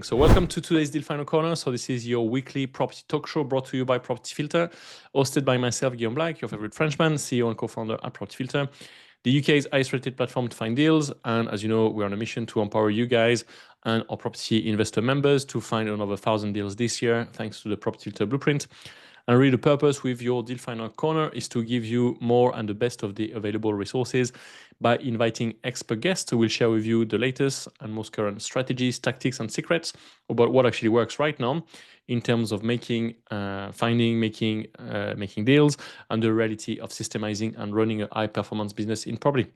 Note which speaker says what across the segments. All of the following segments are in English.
Speaker 1: So welcome to today's Deal Final Corner. So this is your weekly property talk show brought to you by Property Filter, hosted by myself, Guillaume Black, your favorite Frenchman, CEO and co-founder at Property Filter, the UK's highest rated platform to find deals. And as you know, we're on a mission to empower you guys and our property investor members to find another 1,000 deals this year, thanks to the Property Filter blueprint. And really the purpose with your Deal Final Corner is to give you more and the best of the available resources by inviting expert guests who will share with you the latest and most current strategies, tactics, and secrets about what actually works right now in terms of making deals and the reality of systemizing and running a high-performance business in property.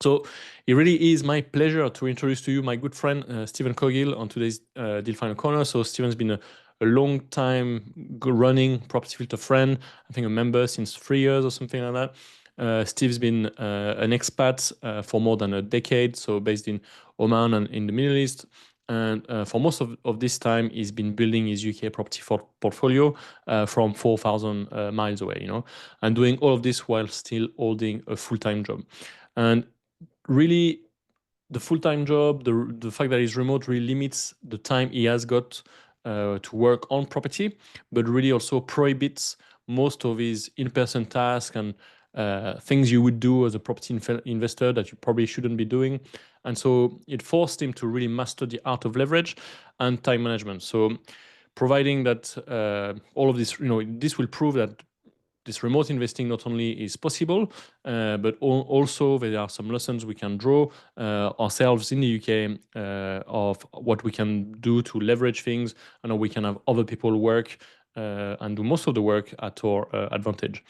Speaker 1: So it really is my pleasure to introduce to you my good friend, Stephen Cowgill, on today's Deal Final Corner. So Stephen's been a long time running Property Filter friend, I think a member since 3 years or something like that. Steve's been an expat for more than a decade, so based in Oman and in the Middle East. And for most of this time, he's been building his UK property portfolio from 4,000 miles away, and doing all of this while still holding a full-time job. And really, the full-time job, the fact that he's remote really limits the time he has got to work on property, but really also prohibits most of his in-person tasks and things you would do as a property investor that you probably shouldn't be doing. And so it forced him to really master the art of leverage and time management. So providing that all of this, this will prove that this remote investing not only is possible, but also there are some lessons we can draw ourselves in the UK of what we can do to leverage things, and how we can have other people work and do most of the work at our advantage.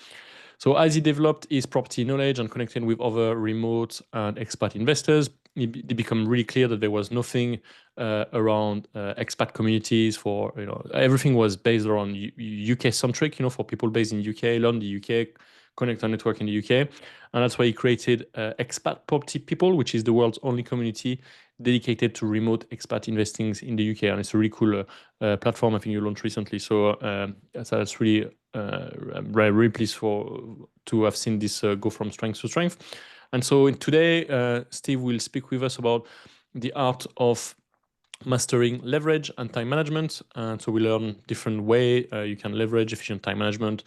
Speaker 1: So as he developed his property knowledge and connected with other remote and expat investors, it became really clear that there was nothing around expat communities for, everything was based around UK centric, for people based in UK, learn the UK, connect and network in the UK. And that's why he created Expat Property People, which is the world's only community dedicated to remote expat investing in the UK. And it's a really cool platform I think you launched recently. So that's really, I'm really pleased to have seen this go from strength to strength. And so today, Steve will speak with us about the art of mastering leverage and time management. And so we learn different way you can leverage efficient time management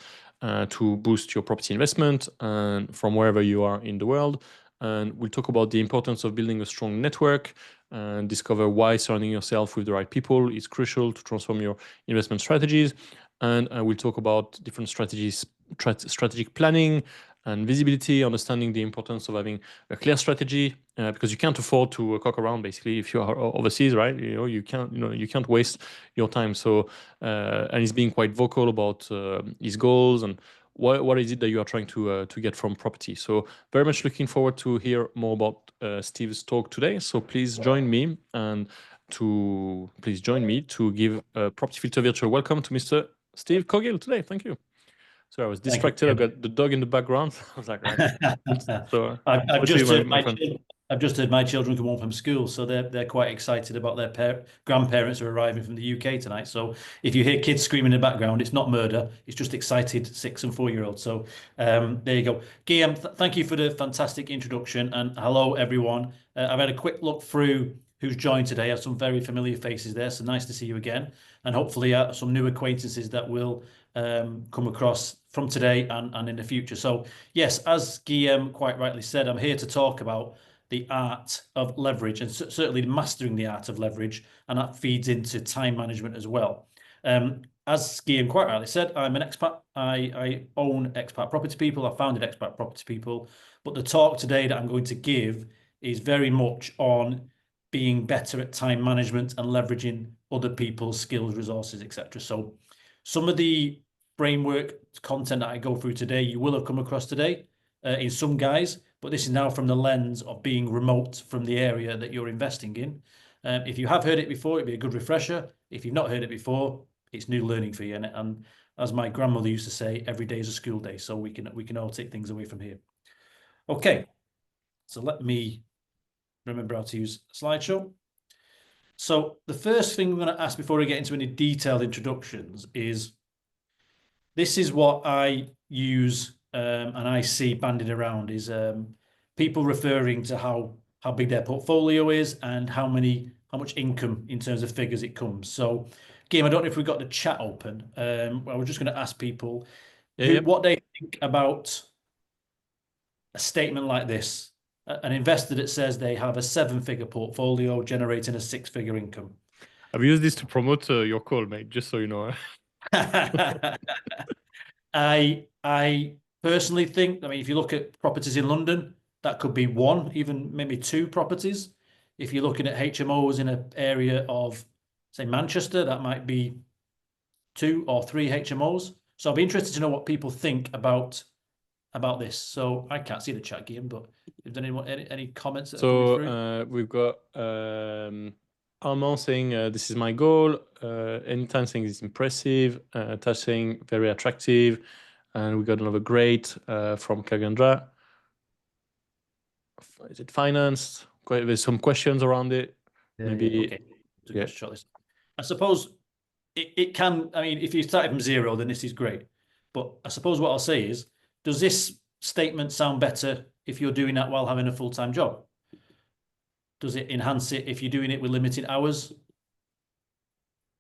Speaker 1: to boost your property investment and from wherever you are in the world. And we'll talk about the importance of building a strong network and discover why surrounding yourself with the right people is crucial to transform your investment strategies. And we'll talk about different strategies, strategic planning and visibility, understanding the importance of having a clear strategy, because you can't afford to cock around basically if you are overseas, right? You can't waste your time. So, and he's being quite vocal about his goals and what is it that you are trying to get from property. So very much looking forward to hear more about Steve's talk today. So please join me to give a Property Filter virtual welcome to Mr. Steve Cowgill today. Thank you. So I was distracted. I've got the dog in the background. I was like, right. So
Speaker 2: I've just heard my children come home from school, so they're quite excited about their grandparents who are arriving from the UK tonight. So if you hear kids screaming in the background, it's not murder; it's just excited 6 and 4 year olds. So there you go, Guillaume. Thank you for the fantastic introduction, and hello everyone. I've had a quick look through who's joined today. I have some very familiar faces there, so nice to see you again, and hopefully some new acquaintances that will come across from today and in the future. So yes, as Guillaume quite rightly said, I'm here to talk about the art of leverage and certainly mastering the art of leverage, and that feeds into time management as well. As Guillaume quite rightly said, I'm an expat. I own Expat Property People. I founded Expat Property People, but the talk today that I'm going to give is very much on being better at time management and leveraging other people's skills, resources, etc. So some of the framework content that I go through today, you will have come across today in some guys, but this is now from the lens of being remote from the area that you're investing in. If you have heard it before, it'd be a good refresher. If you've not heard it before, it's new learning for you. And as my grandmother used to say, every day is a school day, so we can all take things away from here. Okay, so let me remember how to use slideshow. So the first thing I'm going to ask before I get into any detailed introductions is, this is what I use and I see bandied around is people referring to how big their portfolio is and how many income in terms of figures it comes. So, Guillaume, I don't know if we've got the chat open. Well, we're just going to ask people what they think about a statement like this. An investor that says they have a 7-figure portfolio generating a 6-figure income.
Speaker 1: I've used this to promote your call, mate, just so you know.
Speaker 2: I personally think, I mean, if you look at properties in London, that could be 1, even maybe 2 properties. If you're looking at HMOs in an area of, say, Manchester, that might be 2 or 3 HMOs. So I'll be interested to know what people think about this. So I can't see the chat game, but if there's any comments that are coming through.
Speaker 1: So we've got Armand saying, this is my goal. Anytime saying it's impressive. Tash saying very attractive. And we got another great from Kagandra. Is it financed? There's some questions around it. Maybe.
Speaker 2: Okay. Yeah. I suppose it can, I mean, if you start from 0, then this is great. But I suppose what I'll say is, does this statement sound better if you're doing that while having a full-time job? Does it enhance it if you're doing it with limited hours?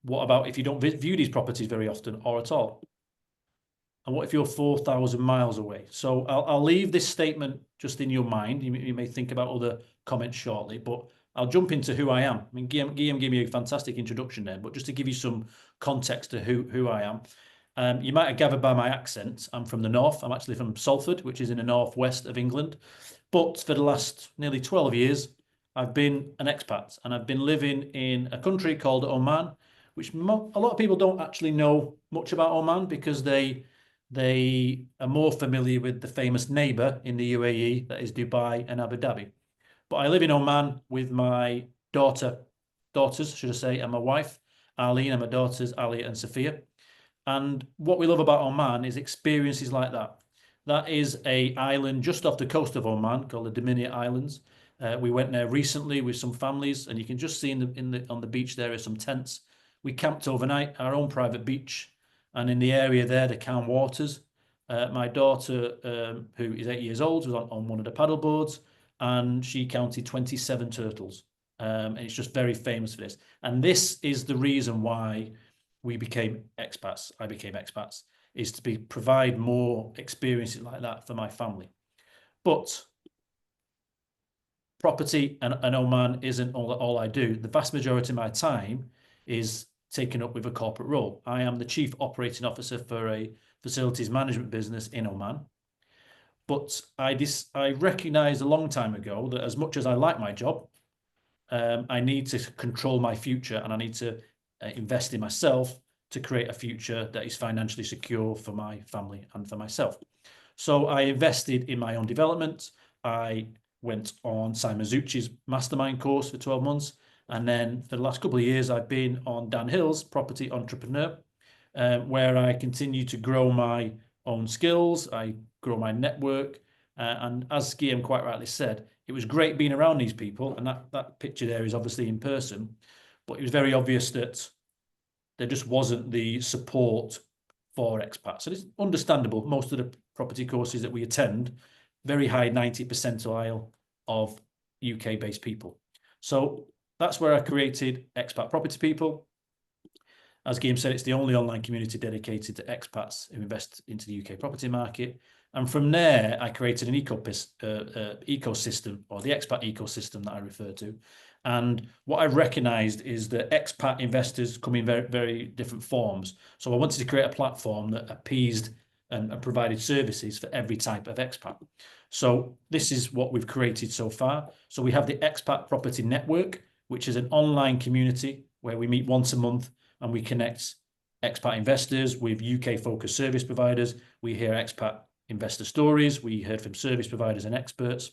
Speaker 2: What about if you don't view these properties very often or at all? And what if you're 4,000 miles away? So I'll leave this statement just in your mind. You may think about other comments shortly, but I'll jump into who I am. I mean, Guillaume gave me a fantastic introduction there, but just to give you some context to who I am. You might have gathered by my accent, I'm from the north. I'm actually from Salford, which is in the northwest of England. But for the last nearly 12 years, I've been an expat, and I've been living in a country called Oman, which a lot of people don't actually know much about Oman because they are more familiar with the famous neighbor in the UAE, that is Dubai and Abu Dhabi. But I live in Oman with my daughters, should I say, and my wife, Arlene, and my daughters, Ali and Sophia. And what we love about Oman is experiences like that. That is an island just off the coast of Oman called the Damietta Islands. We went there recently with some families, and you can just see on the beach there are some tents. We camped overnight, our own private beach, and in the area there, the calm waters. My daughter, who is 8 years old, was on one of the paddle boards, and she counted 27 turtles. And it's just very famous for this. And this is the reason why we became expats. I became expats, is to provide more experiences like that for my family. But property and Oman isn't all I do. The vast majority of my time is taken up with a corporate role. I am the chief operating officer for a facilities management business in Oman. But I recognized a long time ago that as much as I like my job, I need to control my future, and I need to invest in myself to create a future that is financially secure for my family and for myself. So I invested in my own development. I went on Simon Zucci's mastermind course for 12 months. And then for the last couple of years, I've been on Dan Hill's Property Entrepreneur, where I continue to grow my own skills. I grow my network. And as Guillaume quite rightly said, it was great being around these people. And that picture there is obviously in person. But it was very obvious that there just wasn't the support for expats. And it's understandable. Most of the property courses that we attend, very high 90 percentile of UK-based people. So that's where I created Expat Property People. As Guillaume said, it's the only online community dedicated to expats who invest into the UK property market. And from there, I created an ecosystem, or the expat ecosystem that I refer to. And what I recognized is that expat investors come in very, very different forms. So I wanted to create a platform that appeased and provided services for every type of expat. So this is what we've created so far. So we have the Expat Property Network, which is an online community where we meet once a month and we connect expat investors with UK-focused service providers. We hear expat investor stories. We heard from service providers and experts.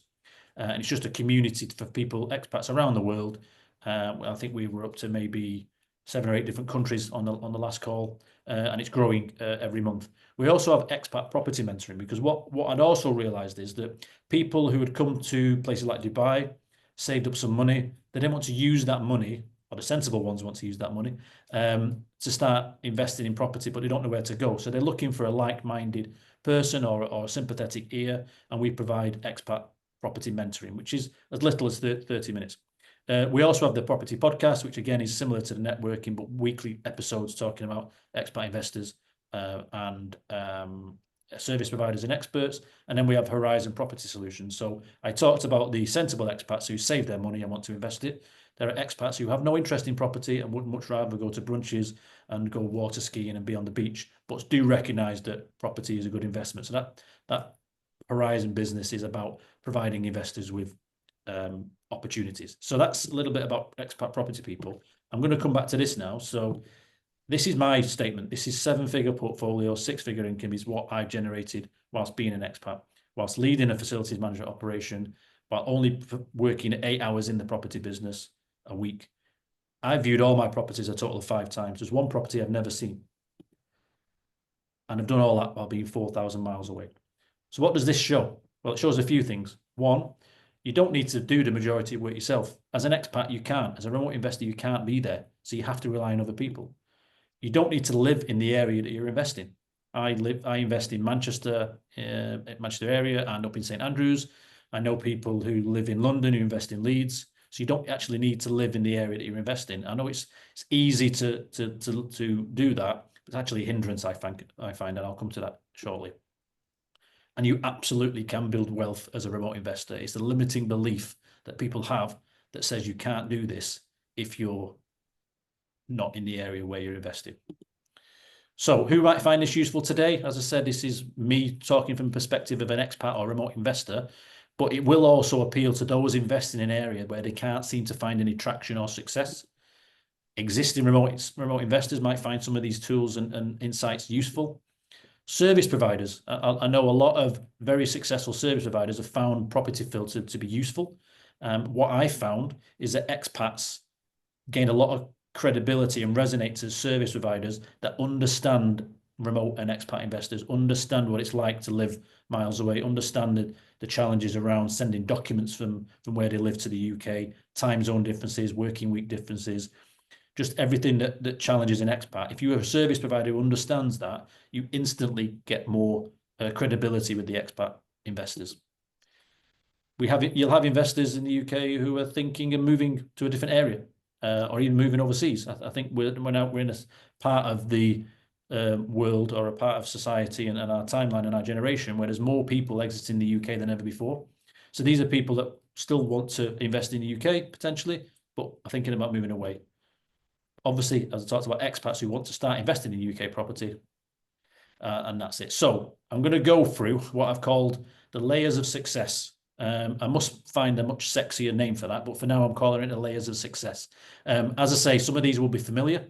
Speaker 2: And it's just a community for people, expats around the world. I think we were up to maybe 7 or 8 different countries on the last call, and it's growing every month. We also have expat property mentoring, because what I'd also realized is that people who had come to places like Dubai, saved up some money, they didn't want to use that money, or the sensible ones want to use that money, to start investing in property, but they don't know where to go. So they're looking for a like-minded person or a sympathetic ear, and we provide expat property mentoring, which is as little as 30 minutes. We also have the property podcast, which again is similar to the networking, but weekly episodes talking about expat investors and service providers and experts. And then we have Horizon Property Solutions. So I talked about the sensible expats who save their money and want to invest it. There are expats who have no interest in property and would much rather go to brunches and go water skiing and be on the beach, but do recognize that property is a good investment. So that Horizon business is about providing investors with opportunities. So that's a little bit about expat property people. I'm going to come back to this now. So this is my statement. This is 7-figure portfolio, 6-figure income is what I've generated whilst being an expat, whilst leading a facilities management operation, while only working 8 hours in the property business a week. I viewed all my properties a total of 5 times. There's one property I've never seen. And I've done all that while being 4,000 miles away. So what does this show? Well, it shows a few things. One, you don't need to do the majority of work yourself. As an expat, you can't. As a remote investor, you can't be there. So you have to rely on other people. You don't need to live in the area that you're investing. I invest in Manchester area and up in St Andrews. I know people who live in London who invest in Leeds. So you don't actually need to live in the area that you're investing. I know it's easy to do that, but it's actually a hindrance, I find, and I'll come to that shortly. And you absolutely can build wealth as a remote investor. It's the limiting belief that people have that says you can't do this if you're not in the area where you're investing. So who might find this useful today? As I said, this is me talking from the perspective of an expat or remote investor, but it will also appeal to those investing in an area where they can't seem to find any traction or success. Existing remote investors might find some of these tools and insights useful. Service providers. I know a lot of very successful service providers have found property filter to be useful. What I found is that expats gain a lot of credibility and resonate to service providers that understand remote and expat investors, understand what it's like to live miles away, understand the challenges around sending documents from where they live to the UK, time zone differences, working week differences, just everything that challenges an expat. If you're a service provider who understands that, you instantly get more credibility with the expat investors. You'll have investors in the UK who are thinking of moving to a different area or even moving overseas. I think we're in a part of the world or a part of society and our timeline and our generation where there's more people exiting the UK than ever before. So these are people that still want to invest in the UK potentially, but are thinking about moving away. Obviously, as I talked about, expats who want to start investing in UK property, and that's it. So I'm going to go through what I've called the layers of success. I must find a much sexier name for that, but for now I'm calling it the layers of success. As I say, some of these will be familiar,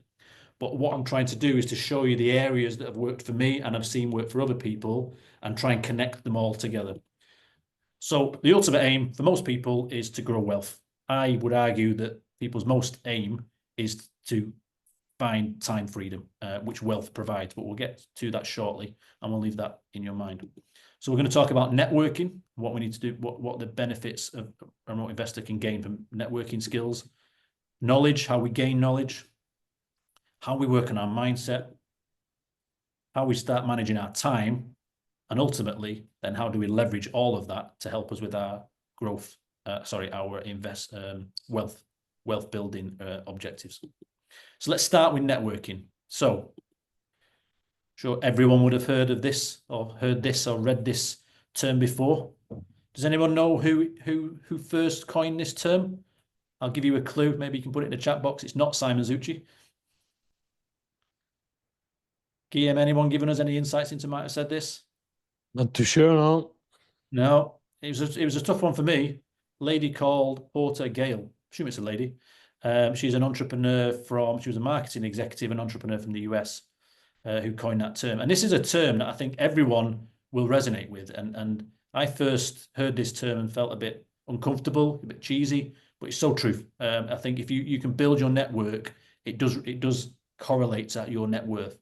Speaker 2: but what I'm trying to do is to show you the areas that have worked for me and I've seen work for other people and try and connect them all together. So the ultimate aim for most people is to grow wealth. I would argue that people's most aim is to find time freedom, which wealth provides, but we'll get to that shortly and we'll leave that in your mind. So we're going to talk about networking, what we need to do, what the benefits of a remote investor can gain from networking skills, knowledge, how we gain knowledge, how we work on our mindset, how we start managing our time, and ultimately, then how do we leverage all of that to help us with our growth, our wealth building objectives. So let's start with networking. So, sure, everyone would have heard of this or read this term before. Does anyone know who first coined this term? I'll give you a clue. Maybe you can put it in the chat box. It's not Simon Zucci. Guillaume, anyone giving us any insights into might have said this?
Speaker 1: Not too sure, no.
Speaker 2: No, it was a tough one for me. A lady called Porter Gale. I assume it's a lady. She's an entrepreneur she was a marketing executive and entrepreneur from the US who coined that term. And this is a term that I think everyone will resonate with. And I first heard this term and felt a bit uncomfortable, a bit cheesy, but it's so true. I think if you can build your network, it does correlate to your net worth.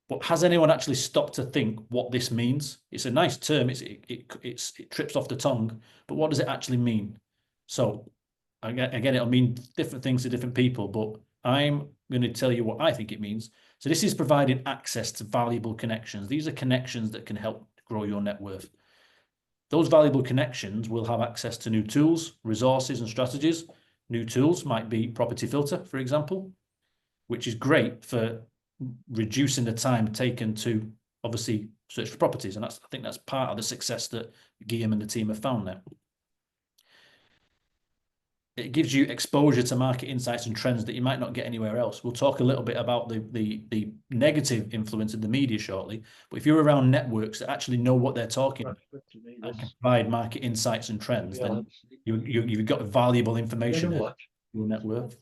Speaker 2: But has anyone actually stopped to think what this means? It's a nice term. It trips off the tongue, but what does it actually mean? So again, it'll mean different things to different people, but I'm going to tell you what I think it means. So this is providing access to valuable connections. These are connections that can help grow your net worth. Those valuable connections will have access to new tools, resources, and strategies, new tools might be Property Filter, for example, which is great for reducing the time taken to obviously search for properties. And I think that's part of the success that Guillaume and the team have found now. It gives you exposure to market insights and trends that you might not get anywhere else. We'll talk a little bit about the negative influence of the media shortly, but if you're around networks that actually know what they're talking about and can provide market insights and trends, then you've got valuable information in your network.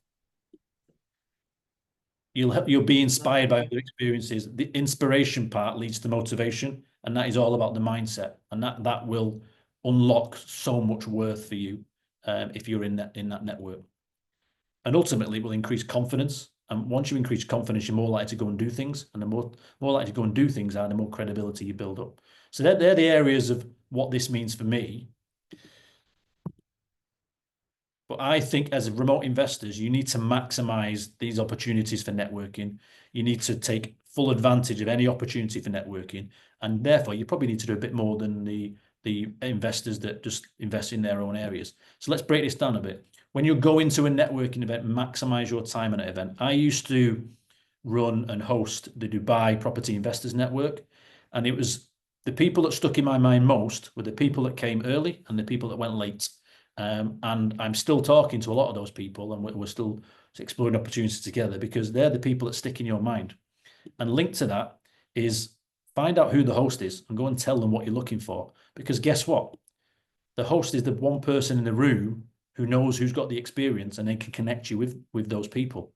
Speaker 2: You'll be inspired by other experiences. The inspiration part leads to motivation, and that is all about the mindset, and that will unlock so much worth for you if you're in that network. And ultimately, it will increase confidence. And once you increase confidence, you're more likely to go and do things, and the more likely to go and do things are, the more credibility you build up. So they're the areas of what this means for me. But I think as remote investors, you need to maximize these opportunities for networking. You need to take full advantage of any opportunity for networking. And therefore, you probably need to do a bit more than the investors that just invest in their own areas. So let's break this down a bit. When you go into a networking event, maximize your time at an event. I used to run and host the Dubai Property Investors Network. And it was the people that stuck in my mind most were the people that came early and the people that went late. And I'm still talking to a lot of those people, and we're still exploring opportunities together because they're the people that stick in your mind. And linked to that is find out who the host is and go and tell them what you're looking for. Because guess what? The host is the one person in the room who knows who's got the experience and they can connect you with those people.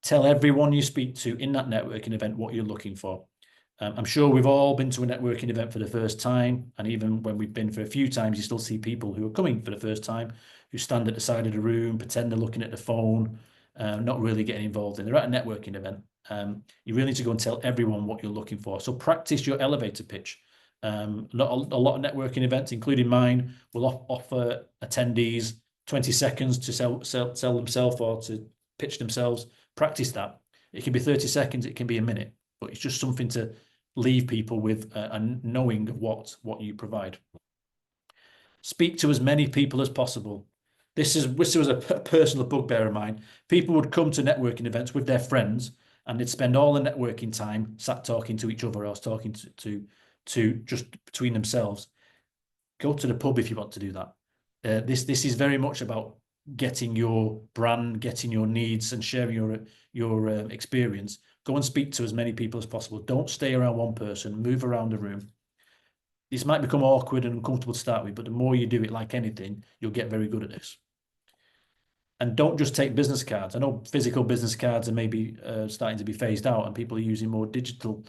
Speaker 2: Tell everyone you speak to in that networking event what you're looking for. I'm sure we've all been to a networking event for the first time, and even when we've been for a few times, you still see people who are coming for the first time, who stand at the side of the room, pretend they're looking at the phone, not really getting involved in. They're at a networking event. You really need to go and tell everyone what you're looking for. So practice your elevator pitch. Not a lot of networking events, including mine, will offer attendees 20 seconds to sell themselves or to pitch themselves. Practice that. It can be 30 seconds, it can be a minute, but it's just something to leave people with a knowing of what you provide. Speak to as many people as possible. This was a personal bugbear of mine. People would come to networking events with their friends, and they'd spend all the networking time sat talking to each other or talking to just between themselves. Go to the pub if you want to do that. This is very much about getting your brand, getting your needs, and sharing your experience. Go and speak to as many people as possible. Don't stay around one person. Move around the room. This might become awkward and uncomfortable to start with, but the more you do it, like anything, you'll get very good at this. And don't just take business cards. I know physical business cards are maybe starting to be phased out, and people are using more digital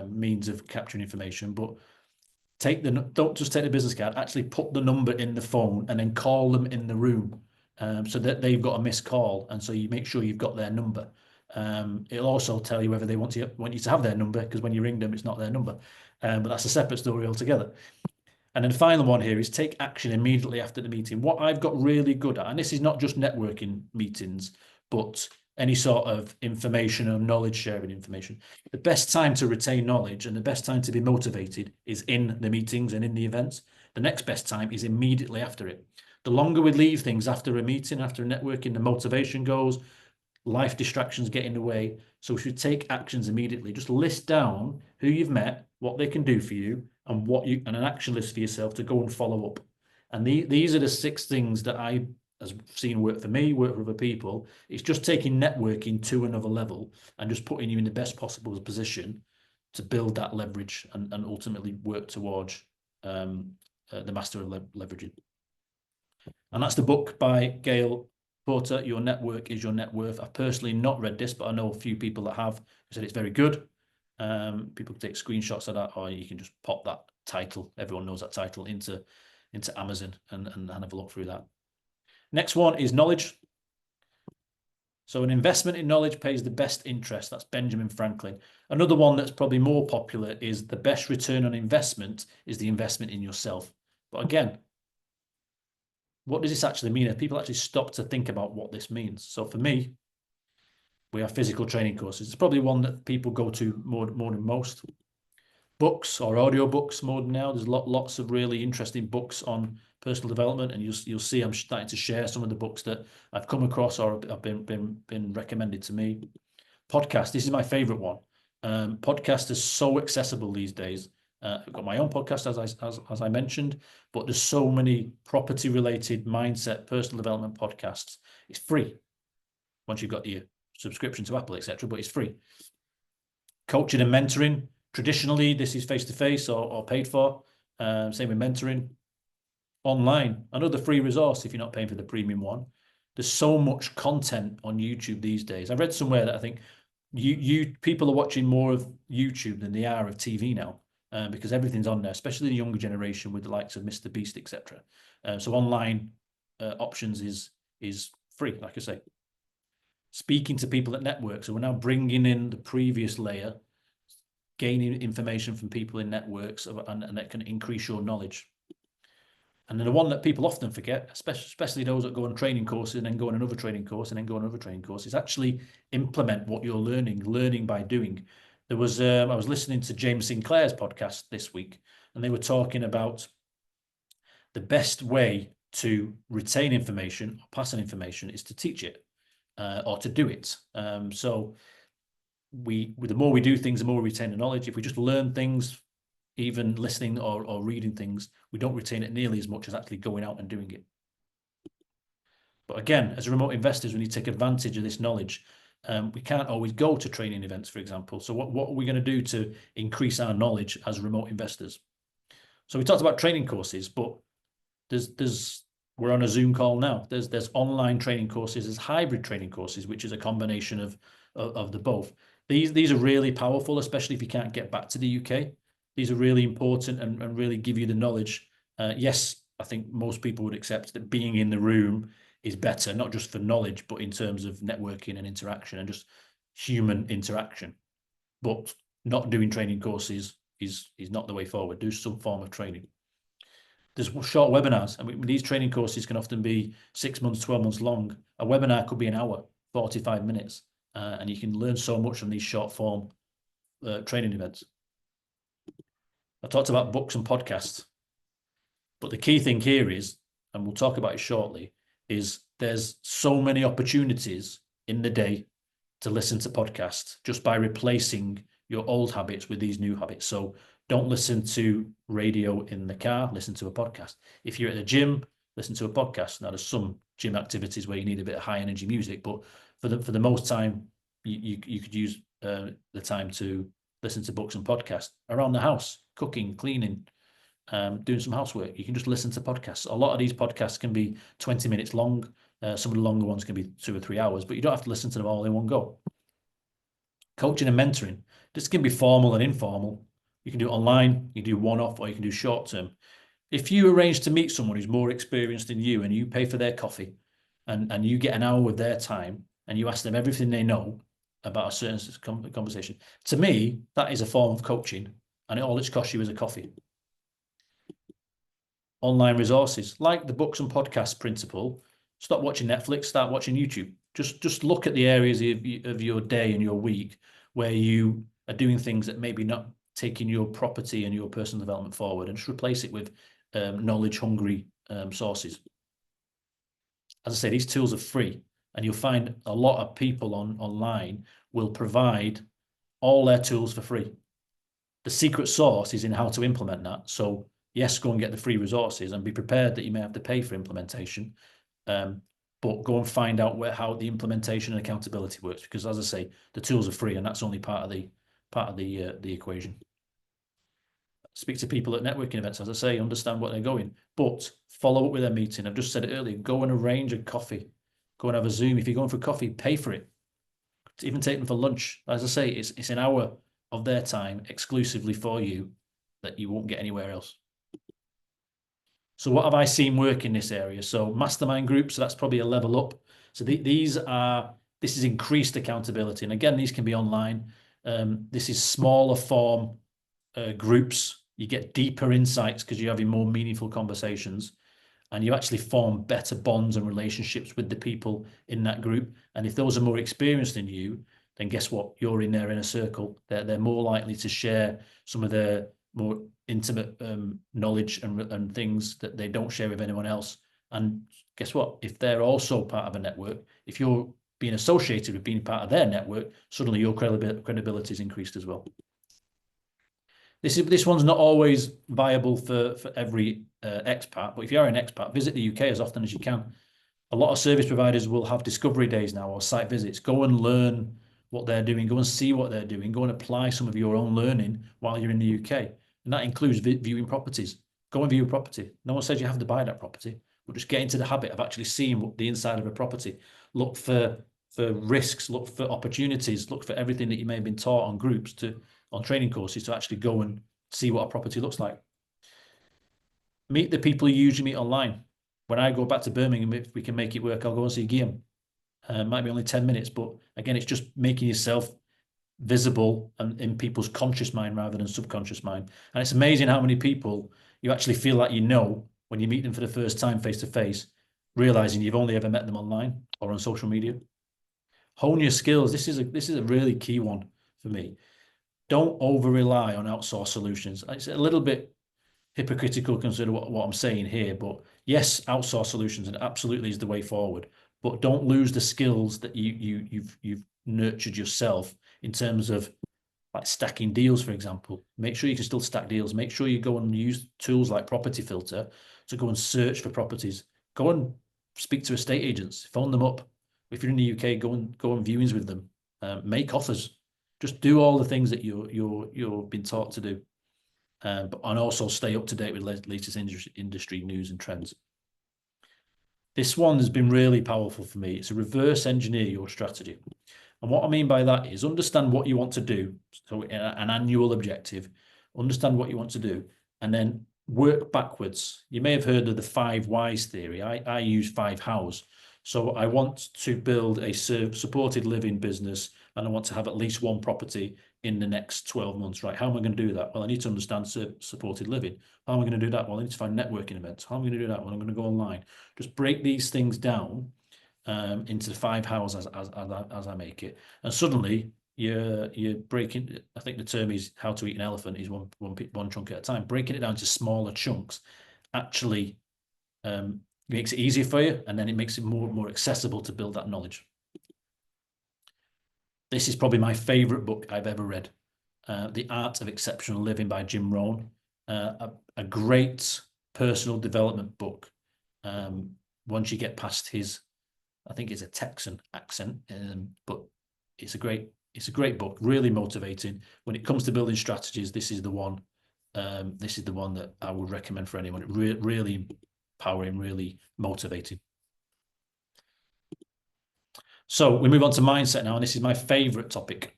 Speaker 2: means of capturing information. But don't just take the business card. Actually, put the number in the phone and then call them in the room, so that they've got a missed call, and so you make sure you've got their number. It'll also tell you whether they want you to have their number, because when you ring them, it's not their number. But that's a separate story altogether. And then the final one here is take action immediately after the meeting. What I've got really good at, and this is not just networking meetings, but any sort of information or knowledge sharing information. The best time to retain knowledge and the best time to be motivated is in the meetings and in the events. The next best time is immediately after it. The longer we leave things after a meeting, after a networking, the motivation goes, life distractions get in the way. So we should take actions immediately. Just list down who you've met, what they can do for you, and an action list for yourself to go and follow up. And these are the 6 things that I have seen work for me, work for other people. It's just taking networking to another level and just putting you in the best possible position to build that leverage and ultimately work towards the master of leveraging. And that's the book by Gail Porter, Your Network is Your Net Worth. I've personally not read this, but I know a few people that have said it's very good. People take screenshots of that, or you can just pop that title. Everyone knows that title into Amazon and have a look through that. Next one is knowledge. So an investment in knowledge pays the best interest. That's Benjamin Franklin. Another one that's probably more popular is the best return on investment is the investment in yourself. But again, what does this actually mean? If people actually stop to think about what this means. So for me, we have physical training courses. It's probably one that people go to more than most. Books or audio books more than now. There's lots of really interesting books on personal development, and you'll see I'm starting to share some of the books that I've come across or have been recommended to me. Podcast, this is my favorite one. Podcast is so accessible these days. I've got my own podcast, as I mentioned, but there's so many property-related mindset, personal development podcasts. It's free once you've got your subscription to Apple, etc., but it's free. Coaching and mentoring. Traditionally, this is face-to-face or paid for. Same with mentoring. Online, another free resource if you're not paying for the premium one. There's so much content on YouTube these days. I read somewhere that I think people are watching more of YouTube than they are of TV now, because everything's on there, especially the younger generation with the likes of Mr. Beast, etc. So online options is free, like I say. Speaking to people at networks, so we're now bringing in the previous layer, gaining information from people in networks, and that can increase your knowledge. And then the one that people often forget, especially those that go on training courses and then go on another training course and then go on another training course, is actually implement what you're learning by doing. There was I was listening to James Sinclair's podcast this week, and they were talking about the best way to retain information or pass on information is to teach it or to do it. So the more we do things, the more we retain the knowledge. If we just learn things, even listening or reading things, we don't retain it nearly as much as actually going out and doing it. But again, as remote investors, we need to take advantage of this knowledge. We can't always go to training events, for example. So what are we going to do to increase our knowledge as remote investors? So we talked about training courses, but we're on a Zoom call now. There's online training courses, there's hybrid training courses, which is a combination of the both. These are really powerful, especially if you can't get back to the UK. These are really important and really give you the knowledge. Yes, I think most people would accept that being in the room is better, not just for knowledge, but in terms of networking and interaction and just human interaction. But not doing training courses is not the way forward. Do some form of training. There's short webinars. I mean, these training courses can often be 6 months, 12 months long. A webinar could be an hour, 45 minutes, and you can learn so much from these short form training events. I talked about books and podcasts, but the key thing here is, and we'll talk about it shortly, is there's so many opportunities in the day to listen to podcasts just by replacing your old habits with these new habits. So don't listen to radio in the car, listen to a podcast. If you're at the gym, listen to a podcast. Now, there's some gym activities where you need a bit of high energy music, but for the most time, you could use the time to listen to books and podcasts around the house, cooking, cleaning, doing some housework. You can just listen to podcasts. A lot of these podcasts can be 20 minutes long. Some of the longer ones can be 2 or 3 hours, but you don't have to listen to them all in one go. Coaching and mentoring. This can be formal and informal. You can do it online, you can do one-off, or you can do short-term. If you arrange to meet someone who's more experienced than you and you pay for their coffee and you get an hour with their time and you ask them everything they know about a certain conversation, to me, that is a form of coaching, and all it's cost you is a coffee. Online resources, like the books and podcasts principle, stop watching Netflix, start watching YouTube. Just look at the areas of your day and your week where you are doing things that maybe not taking your property and your personal development forward, and just replace it with knowledge-hungry sources. As I say, these tools are free, and you'll find a lot of people online will provide all their tools for free. The secret sauce is in how to implement that. So yes, go and get the free resources and be prepared that you may have to pay for implementation, but go and find out how the implementation and accountability works, because as I say, the tools are free, and that's only part of the equation. Speak to people at networking events, as I say, understand what they're going, but follow up with their meeting. I've just said it earlier, go and arrange a coffee, go and have a Zoom. If you're going for coffee, pay for it. Even take them for lunch. As I say, it's an hour of their time exclusively for you that you won't get anywhere else. So what have I seen work in this area? So mastermind groups, so that's probably a level up. So this is increased accountability. And again, these can be online. This is smaller form groups. You get deeper insights because you're having more meaningful conversations, and you actually form better bonds and relationships with the people in that group. And if those are more experienced than you, then guess what? You're in their inner circle. They're more likely to share some of their more intimate knowledge and things that they don't share with anyone else. And guess what? If they're also part of a network, if you're being associated with being part of their network, suddenly your credibility is increased as well. This one's not always viable for every expat, but if you are an expat, visit the UK as often as you can. A lot of service providers will have discovery days now or site visits. Go and learn what they're doing. Go and see what they're doing. Go and apply some of your own learning while you're in the UK. And that includes viewing properties. Go and view a property. No one says you have to buy that property, but just get into the habit of actually seeing what the inside of a property. Look for risks, look for opportunities, look for everything that you may have been taught on groups on training courses to actually go and see what a property looks like. Meet the people you usually meet online. When I go back to Birmingham, if we can make it work, I'll go and see Guillaume. Might be only 10 minutes, but again, it's just making yourself visible and in people's conscious mind rather than subconscious mind. And it's amazing how many people you actually feel like you know when you meet them for the first time face to face, realizing you've only ever met them online or on social media. Hone your skills. This is a really key one for me. Don't over rely on outsourced solutions. It's a little bit hypocritical consider what I'm saying here, but yes, outsource solutions and absolutely is the way forward. But don't lose the skills that you've nurtured yourself in terms of like stacking deals, for example. Make sure you can still stack deals. Make sure you go and use tools like Property Filter to go and search for properties. Go and speak to estate agents, phone them up. If you're in the UK, go on viewings with them. Make offers. Just do all the things that you're been taught to do. And also stay up to date with latest industry news and trends. This one has been really powerful for me. It's a reverse engineer your strategy. And what I mean by that is understand what you want to do. So an annual objective, understand what you want to do, and then work backwards. You may have heard of the 5 whys theory. I use 5 hows. So I want to build a supported living business, and I want to have at least 1 property in the next 12 months, right? How am I going to do that? Well, I need to understand supported living. How am I going to do that? Well, I need to find networking events. How am I going to do that? Well, I'm going to go online. Just break these things down into the 5 hows as I make it. And suddenly you're breaking, I think the term is how to eat an elephant is one chunk at a time. Breaking it down to smaller chunks actually makes it easier for you, and then it makes it more accessible to build that knowledge. This is probably my favorite book I've ever read. The Art of Exceptional Living by Jim Rohn. A great personal development book. Once you get past his, I think it's a Texan accent, but it's a great book, really motivating. When it comes to building strategies, this is the one. This is the one that I would recommend for anyone. Really empowering, really motivating. So we move on to mindset now, and this is my favorite topic.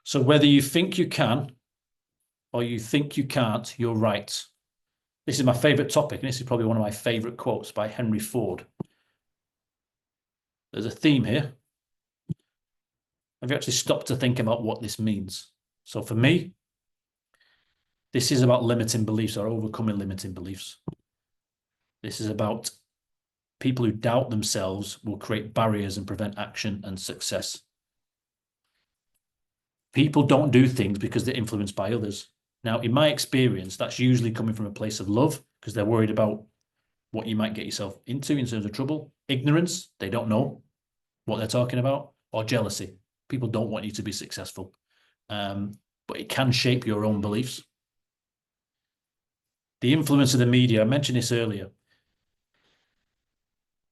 Speaker 2: So whether you think you can or you think you can't, you're right. This is my favorite topic, and this is probably one of my favorite quotes by Henry Ford. There's a theme here. Have you actually stopped to think about what this means? So for me, this is about limiting beliefs or overcoming limiting beliefs. This is about people who doubt themselves will create barriers and prevent action and success. People don't do things because they're influenced by others. Now, in my experience, that's usually coming from a place of love because they're worried about what you might get yourself into in terms of trouble. Ignorance, they don't know what they're talking about, or jealousy. People don't want you to be successful, but it can shape your own beliefs. The influence of the media, I mentioned this earlier.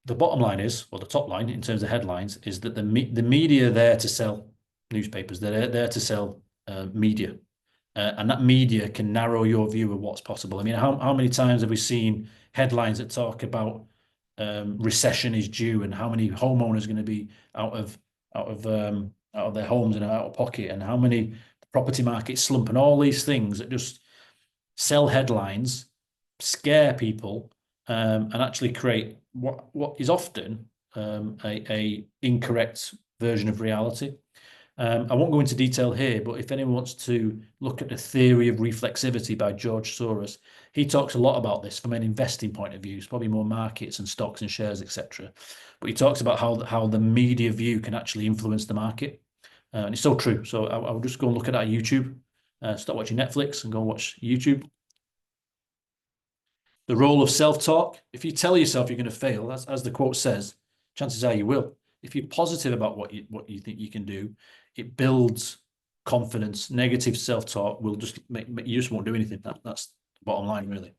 Speaker 2: The bottom line is, or the top line in terms of headlines, is that the media are there to sell newspapers. They're there to sell media. And that media can narrow your view of what's possible. I mean, how many times have we seen headlines that talk about recession is due and how many homeowners are going to be out of their homes and out of pocket, and how many property markets slump, and all these things that just sell headlines, scare people, and actually create what is often a incorrect version of reality. I won't go into detail here, but if anyone wants to look at the theory of reflexivity by George Soros, he talks a lot about this from an investing point of view. It's probably more markets and stocks and shares, etc. But he talks about how the media view can actually influence the market. And it's so true. So I'll just go and look at that on YouTube. Stop watching Netflix and go and watch YouTube. The role of self-talk. If you tell yourself you're going to fail, as the quote says, chances are you will. If you're positive about what you think you can do, it builds confidence. Negative self-talk will just make you just won't do anything. That's the bottom line, really.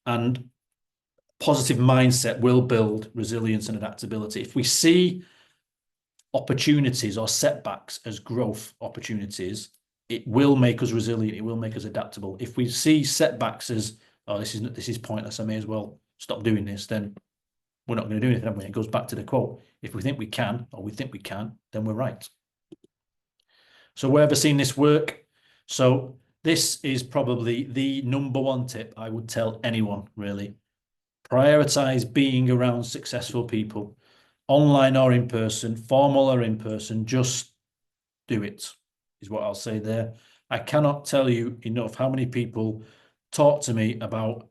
Speaker 2: And positive mindset will build resilience and adaptability. If we see opportunities or setbacks as growth opportunities, it will make us resilient. It will make us adaptable. If we see setbacks as, oh, this is pointless, I may as well stop doing this, then we're not going to do anything, have we? It goes back to the quote. If we think we can, or we think we can, then we're right. So where have I seen this work? So this is probably the number one tip I would tell anyone, really. Prioritize being around successful people, online or in person, formal or in person. Just do it, is what I'll say there. I cannot tell you enough how many people talk to me about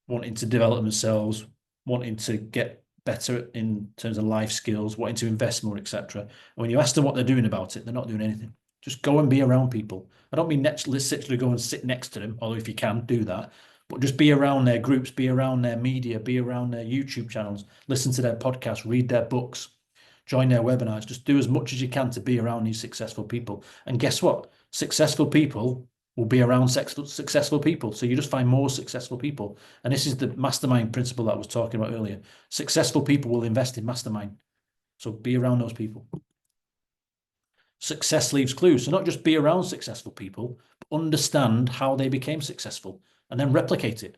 Speaker 2: wanting to develop themselves, wanting to get better in terms of life skills, wanting to invest more, etc. And when you ask them what they're doing about it, they're not doing anything. Just go and be around people. I don't mean literally go and sit next to them, although if you can, do that. But just be around their groups, be around their media, be around their YouTube channels, listen to their podcasts, read their books, join their webinars. Just do as much as you can to be around these successful people. And guess what? Successful people will be around successful people. So you just find more successful people. And this is the mastermind principle that I was talking about earlier. Successful people will invest in mastermind. So be around those people. Success leaves clues. So not just be around successful people, but understand how they became successful and then replicate it.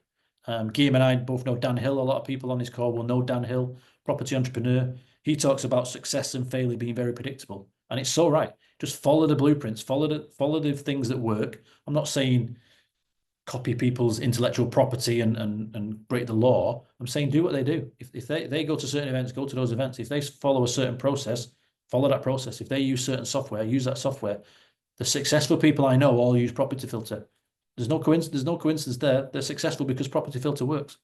Speaker 2: Guillaume and I both know Dan Hill. A lot of people on this call will know Dan Hill, property entrepreneur. He talks about success and failure being very predictable. And it's so right. Just follow the blueprints, follow the things that work. I'm not saying copy people's intellectual property and break the law. I'm saying do what they do. If they go to certain events, go to those events. If they follow a certain process, follow that process. If they use certain software, use that software. The successful people I know all use Property Filter. There's no coincidence there. They're successful because Property Filter works.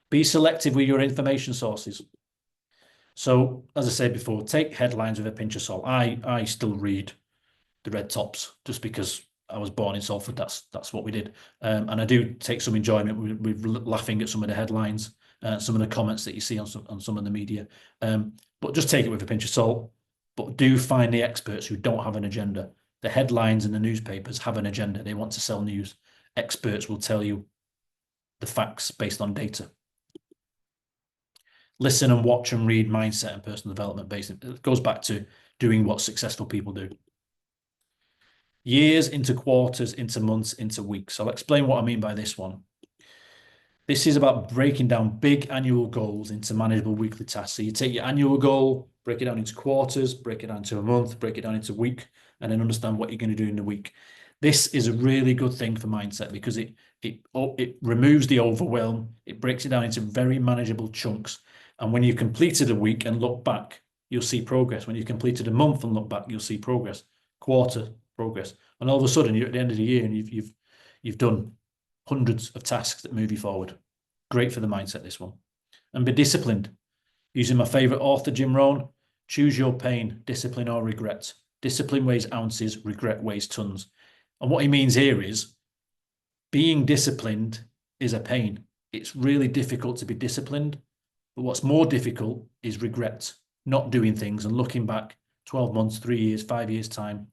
Speaker 2: Be selective with your information sources. So, as I said before, take headlines with a pinch of salt. I still read the red tops just because I was born in Salford. That's what we did. And I do take some enjoyment with laughing at some of the headlines, some of the comments that you see on some of the media. But just take it with a pinch of salt. But do find the experts who don't have an agenda. The headlines in the newspapers have an agenda. They want to sell news. Experts will tell you the facts based on data. Listen and watch and read mindset and personal development based. It goes back to doing what successful people do. Years into quarters, into months, into weeks. I'll explain what I mean by this one. This is about breaking down big annual goals into manageable weekly tasks. So you take your annual goal, break it down into quarters, break it down into a month, break it down into a week, and then understand what you're going to do in the week. This is a really good thing for mindset because it removes the overwhelm. It breaks it down into very manageable chunks. And when you've completed a week and look back, you'll see progress. When you've completed a month and look back, you'll see progress. Quarter progress. And all of a sudden, you're at the end of the year and you've done hundreds of tasks that move you forward. Great for the mindset, this one. And be disciplined. Using my favorite author, Jim Rohn, choose your pain, discipline or regret. Discipline weighs ounces, regret weighs tons. And what he means here is being disciplined is a pain. It's really difficult to be disciplined. But what's more difficult is regret, not doing things and looking back 12 months, 3 years, 5 years time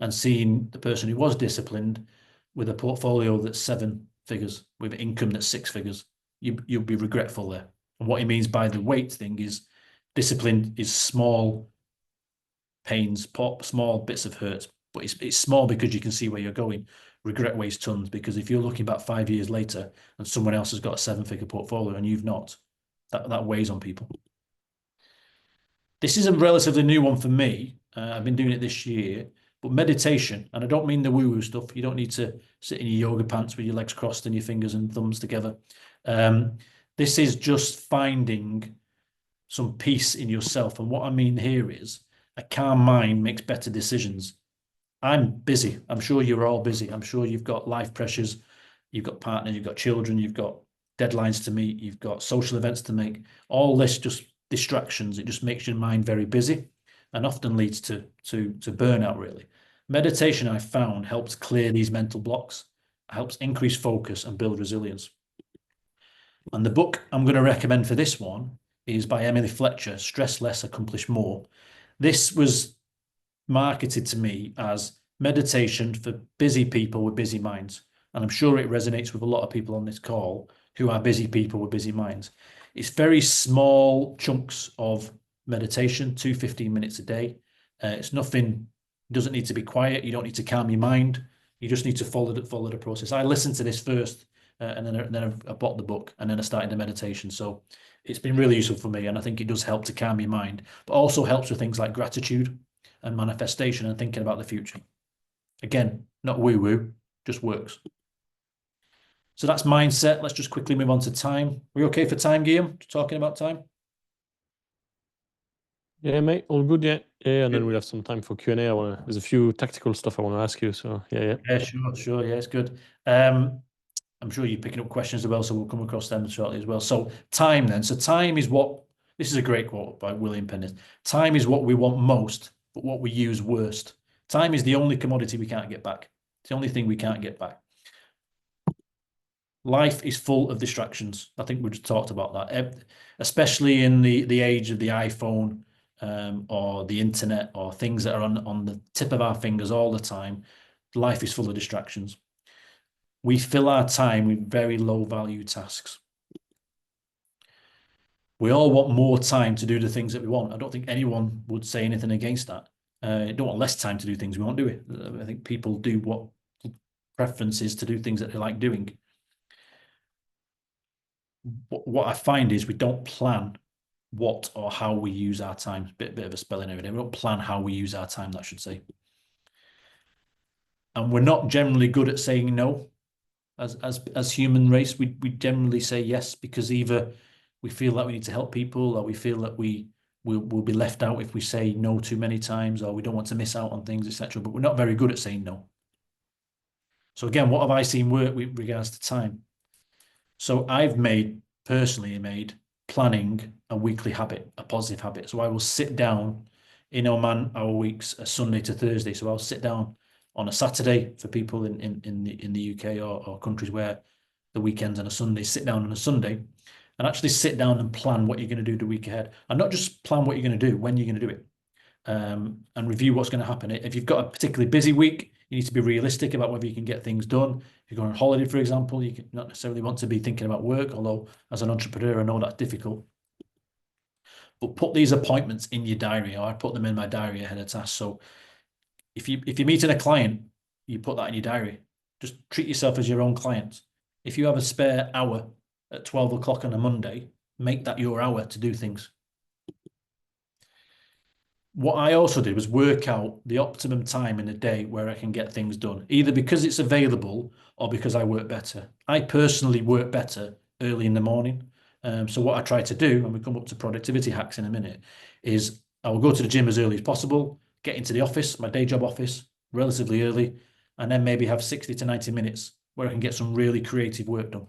Speaker 2: and seeing the person who was disciplined with a portfolio that's 7 figures, with income that's 6 figures. You'll be regretful there. And what he means by the weight thing is discipline is small pains, small bits of hurt, but it's small because you can see where you're going. Regret weighs tons because if you're looking back 5 years later and someone else has got a 7-figure portfolio and you've not, that weighs on people. This is a relatively new one for me. I've been doing it this year, but meditation, and I don't mean the woo-woo stuff. You don't need to sit in your yoga pants with your legs crossed and your fingers and thumbs together. This is just finding some peace in yourself. And what I mean here is a calm mind makes better decisions. I'm busy. I'm sure you're all busy. I'm sure you've got life pressures. You've got partners, you've got children, you've got deadlines to meet, you've got social events to make. All this just distractions. It just makes your mind very busy and often leads to burnout, really. Meditation, I found, helps clear these mental blocks, helps increase focus and build resilience. And the book I'm going to recommend for this one is by Emily Fletcher, Stress Less, Accomplish More. This was marketed to me as meditation for busy people with busy minds. And I'm sure it resonates with a lot of people on this call who are busy people with busy minds. It's very small chunks of meditation, 15 minutes a day. It's nothing, doesn't need to be quiet. You don't need to calm your mind. You just need to follow the process. I listened to this first, and then I bought the book, and then I started the meditation. So it's been really useful for me, and I think it does help to calm your mind, but also helps with things like gratitude and manifestation and thinking about the future. Again, not woo-woo, just works. So that's mindset. Let's just quickly move on to time. Are we okay for time, Guillaume? Talking about time?
Speaker 1: Yeah, mate, all good, yeah. Yeah, and then we'll have some time for Q&A. There's a few tactical stuff I want to ask you, so yeah.
Speaker 2: Yeah, sure, yeah, it's good. I'm sure you're picking up questions as well, so we'll come across them shortly as well. So time then. So time is what, this is a great quote by William Penn. Time is what we want most, but what we use worst. Time is the only commodity we can't get back. It's the only thing we can't get back. Life is full of distractions. I think we just talked about that, especially in the age of the iPhone, or the internet, or things that are on the tip of our fingers all the time. Life is full of distractions. We fill our time with very low value tasks. We all want more time to do the things that we want. I don't think anyone would say anything against that. Don't want less time to do things, we won't do it. I think people do what preference is to do things that they like doing. What I find is we don't plan what or how we use our time. Bit of a spelling error there. We don't plan how we use our time, that should say. And we're not generally good at saying no. As human race, we generally say yes because either we feel like we need to help people, or we feel that we'll be left out if we say no too many times, or we don't want to miss out on things, etc. But we're not very good at saying no. So again, what have I seen work with regards to time? So I've personally made planning a weekly habit, a positive habit. So I will sit down in Oman, our weeks are Sunday to Thursday. So I'll sit down on a Saturday for people in the UK or countries where the weekends and a Sunday, sit down on a Sunday and actually sit down and plan what you're going to do the week ahead. And not just plan what you're going to do, when you're going to do it, and review what's going to happen. If you've got a particularly busy week, you need to be realistic about whether you can get things done. If you're going on holiday, for example, you can not necessarily want to be thinking about work, although as an entrepreneur, I know that's difficult. But put these appointments in your diary, or I put them in my diary ahead of tasks. So if you're meeting a client, you put that in your diary. Just treat yourself as your own client. If you have a spare hour at 12 o'clock on a Monday, make that your hour to do things. What I also did was work out the optimum time in a day where I can get things done, either because it's available or because I work better. I personally work better early in the morning. So what I try to do, and we come up to productivity hacks in a minute, is I will go to the gym as early as possible, get into the office, my day job office, relatively early, and then maybe have 60 to 90 minutes where I can get some really creative work done.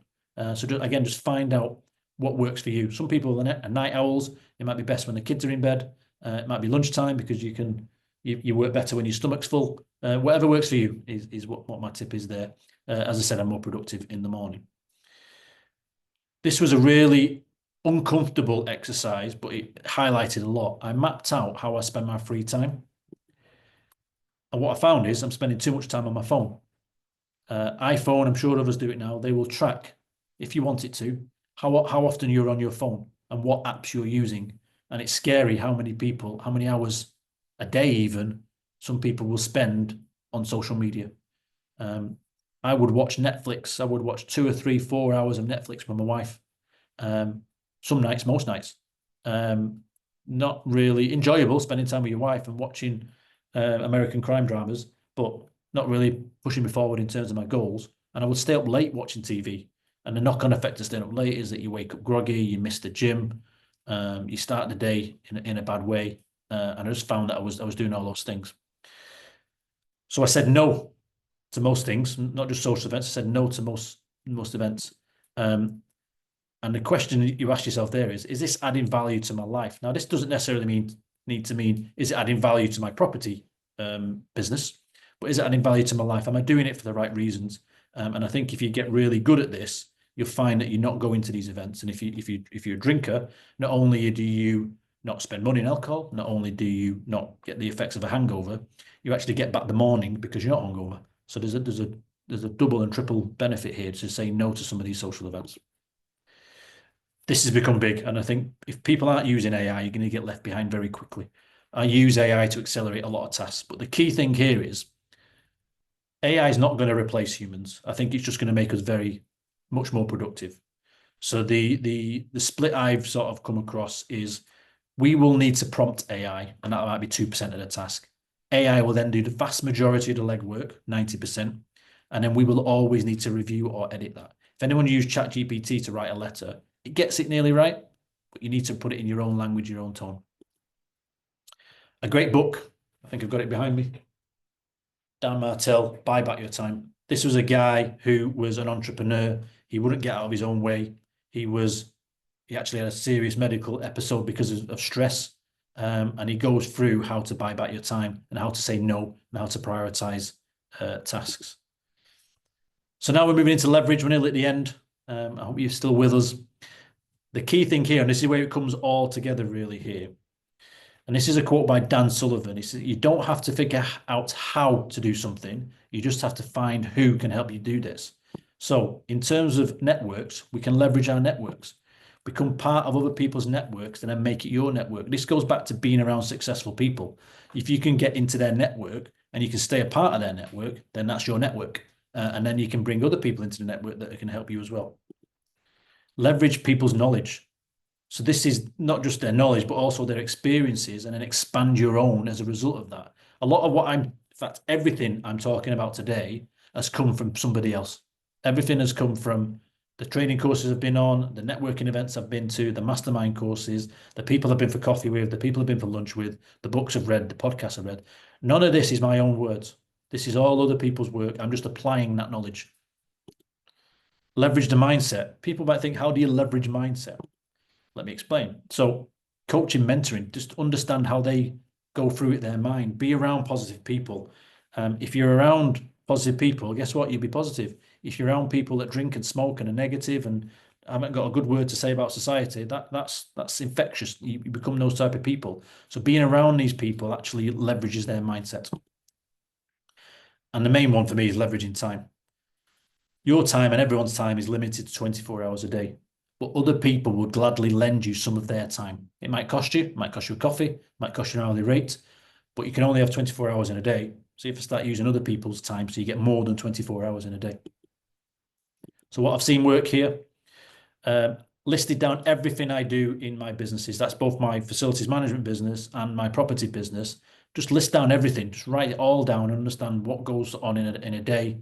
Speaker 2: So just find out what works for you. Some people are night owls. It might be best when the kids are in bed. It might be lunchtime because you work better when your stomach's full. Whatever works for you is what my tip is there. As I said, I'm more productive in the morning. This was a really uncomfortable exercise, but it highlighted a lot. I mapped out how I spend my free time. And what I found is I'm spending too much time on my phone. iPhone, I'm sure others do it now. They will track, if you want it to, how often you're on your phone and what apps you're using. And it's scary how many hours a day even, some people will spend on social media. I would watch Netflix. I would watch 2 or 3, 4 hours of Netflix with my wife. Some nights, most nights. Not really enjoyable spending time with your wife and watching American crime dramas, but not really pushing me forward in terms of my goals. And I would stay up late watching TV. And the knock-on effect of staying up late is that you wake up groggy, you miss the gym, you start the day in a bad way. And I just found that I was doing all those things. So I said no to most things, not just social events. I said no to most events. And the question you ask yourself there is this adding value to my life? Now, this doesn't necessarily need to mean, is it adding value to my property business? but is it adding value to my life? Am I doing it for the right reasons? And I think if you get really good at this, you'll find that you're not going to these events. And if you're a drinker, not only do you not spend money on alcohol, not only do you not get the effects of a hangover, you actually get back the morning because you're not hungover. So there's a double and triple benefit here to say no to some of these social events. This has become big, and I think if people aren't using AI, you're going to get left behind very quickly. I use AI to accelerate a lot of tasks, but the key thing here is AI is not going to replace humans. I think it's just going to make us very much more productive. So the split I've sort of come across is we will need to prompt AI, and that might be 2% of the task. AI will then do the vast majority of the legwork, 90%, and then we will always need to review or edit that. If anyone used ChatGPT to write a letter, it gets it nearly right, but you need to put it in your own language, your own tone. A great book, I think I've got it behind me. Dan Martell, Buy Back Your Time. This was a guy who was an entrepreneur. He wouldn't get out of his own way. He actually had a serious medical episode because of stress. And he goes through how to buy back your time and how to say no and how to prioritize tasks. So now we're moving into leverage. We're nearly at the end. I hope you're still with us. The key thing here, and this is where it comes all together really here, and this is a quote by Dan Sullivan. He said, you don't have to figure out how to do something. You just have to find who can help you do this. So in terms of networks, we can leverage our networks, become part of other people's networks, and then make it your network. This goes back to being around successful people. If you can get into their network and you can stay a part of their network, then that's your network. And then you can bring other people into the network that can help you as well. Leverage people's knowledge. So this is not just their knowledge, but also their experiences, and then expand your own as a result of that. A lot of in fact, everything I'm talking about today has come from somebody else. Everything has come from the training courses I've been on, the networking events I've been to, the mastermind courses, the people I've been for coffee with, the people I've been for lunch with, the books I've read, the podcasts I've read. None of this is my own words. This is all other people's work. I'm just applying that knowledge. Leverage the mindset. People might think, how do you leverage mindset? Let me explain. So coaching, mentoring, just understand how they go through it, their mind. Be around positive people. If you're around positive people, guess what? You'll be positive. If you're around people that drink and smoke and are negative and haven't got a good word to say about society, that's infectious. You become those type of people. So being around these people actually leverages their mindset. And the main one for me is leveraging time. Your time and everyone's time is limited to 24 hours a day. But other people would gladly lend you some of their time. It might cost you a coffee, it might cost you an hourly rate, but you can only have 24 hours in a day. So if you start using other people's time, so you get more than 24 hours in a day. So what I've seen work here, listed down everything I do in my businesses. That's both my facilities management business and my property business. Just list down everything, just write it all down and understand what goes on in a day.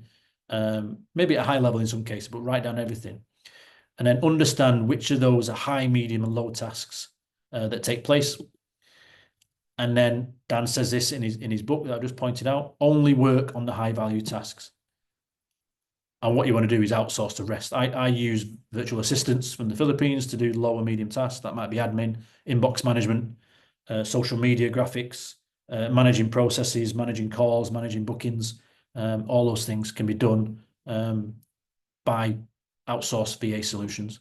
Speaker 2: Maybe at a high level in some cases, but write down everything. And then understand which of those are high, medium, and low tasks that take place. And then Dan says this in his book that I've just pointed out, only work on the high value tasks. And what you want to do is outsource the rest. I use virtual assistants from the Philippines to do low and medium tasks. That might be admin, inbox management, social media graphics, managing processes, managing calls, managing bookings. All those things can be done by outsource VA solutions.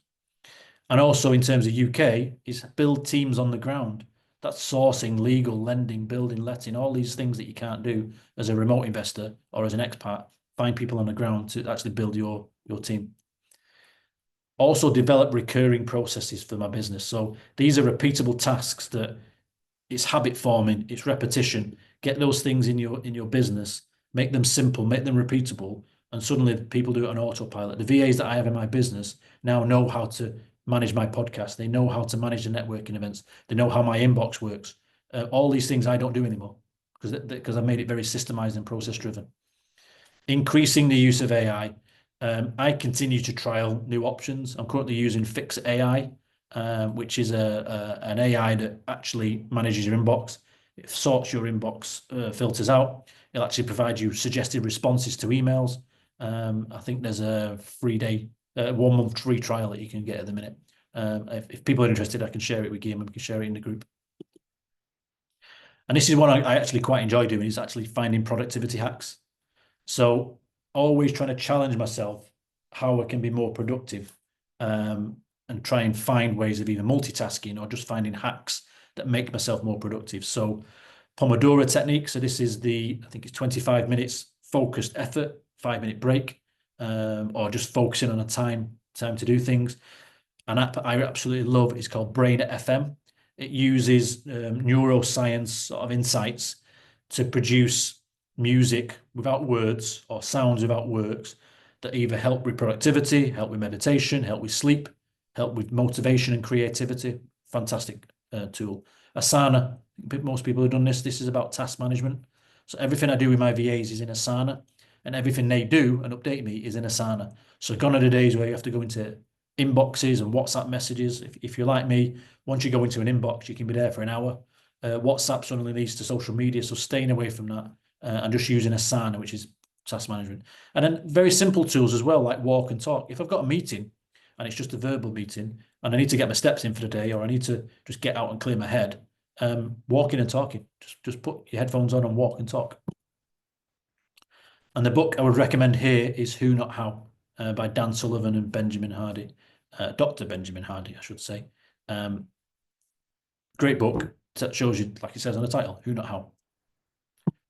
Speaker 2: And also in terms of UK is build teams on the ground. That's sourcing, legal, lending, building, letting, all these things that you can't do as a remote investor or as an expat. Find people on the ground to actually build your team. Also develop recurring processes for my business. So these are repeatable tasks that it's habit forming, it's repetition. Get those things in your business, make them simple, make them repeatable, and suddenly people do it on autopilot. The VAs that I have in my business now know how to manage my podcast. They know how to manage the networking events. They know how my inbox works. All these things I don't do anymore because I've made it very systemized and process driven. Increasing the use of AI. I continue to trial new options. I'm currently using Fix AI, which is an AI that actually manages your inbox. It sorts your inbox filters out. It'll actually provide you suggested responses to emails. I think there's a 1 month free trial that you can get at the minute. If people are interested, I can share it with you and we can share it in the group. And this is one I actually quite enjoy doing, is actually finding productivity hacks. So always trying to challenge myself how I can be more productive, and try and find ways of either multitasking or just finding hacks that make myself more productive. So Pomodoro technique. So this is I think it's 25 minutes focused effort, 5-minute break, or just focusing on a time to do things. An app I absolutely love is called Brain FM. It uses neuroscience sort of insights to produce music without words or sounds without words that either help with productivity, help with meditation, help with sleep, help with motivation and creativity. Fantastic tool. Asana, most people have done this. This is about task management. So everything I do with my VAs is in Asana, and everything they do and update me is in Asana. So gone are the days where you have to go into inboxes and WhatsApp messages. If you're like me, once you go into an inbox, you can be there for an hour. WhatsApp suddenly leads to social media, so staying away from that and just using Asana, which is task management. And then very simple tools as well, like walk and talk. If I've got a meeting and it's just a verbal meeting and I need to get my steps in for the day, or I need to just get out and clear my head, walking and talking. Just put your headphones on and walk and talk. And the book I would recommend here is Who Not How by Dan Sullivan and Benjamin Hardy, Dr. Benjamin Hardy, I should say. Great book that shows you, like it says on the title, Who Not How.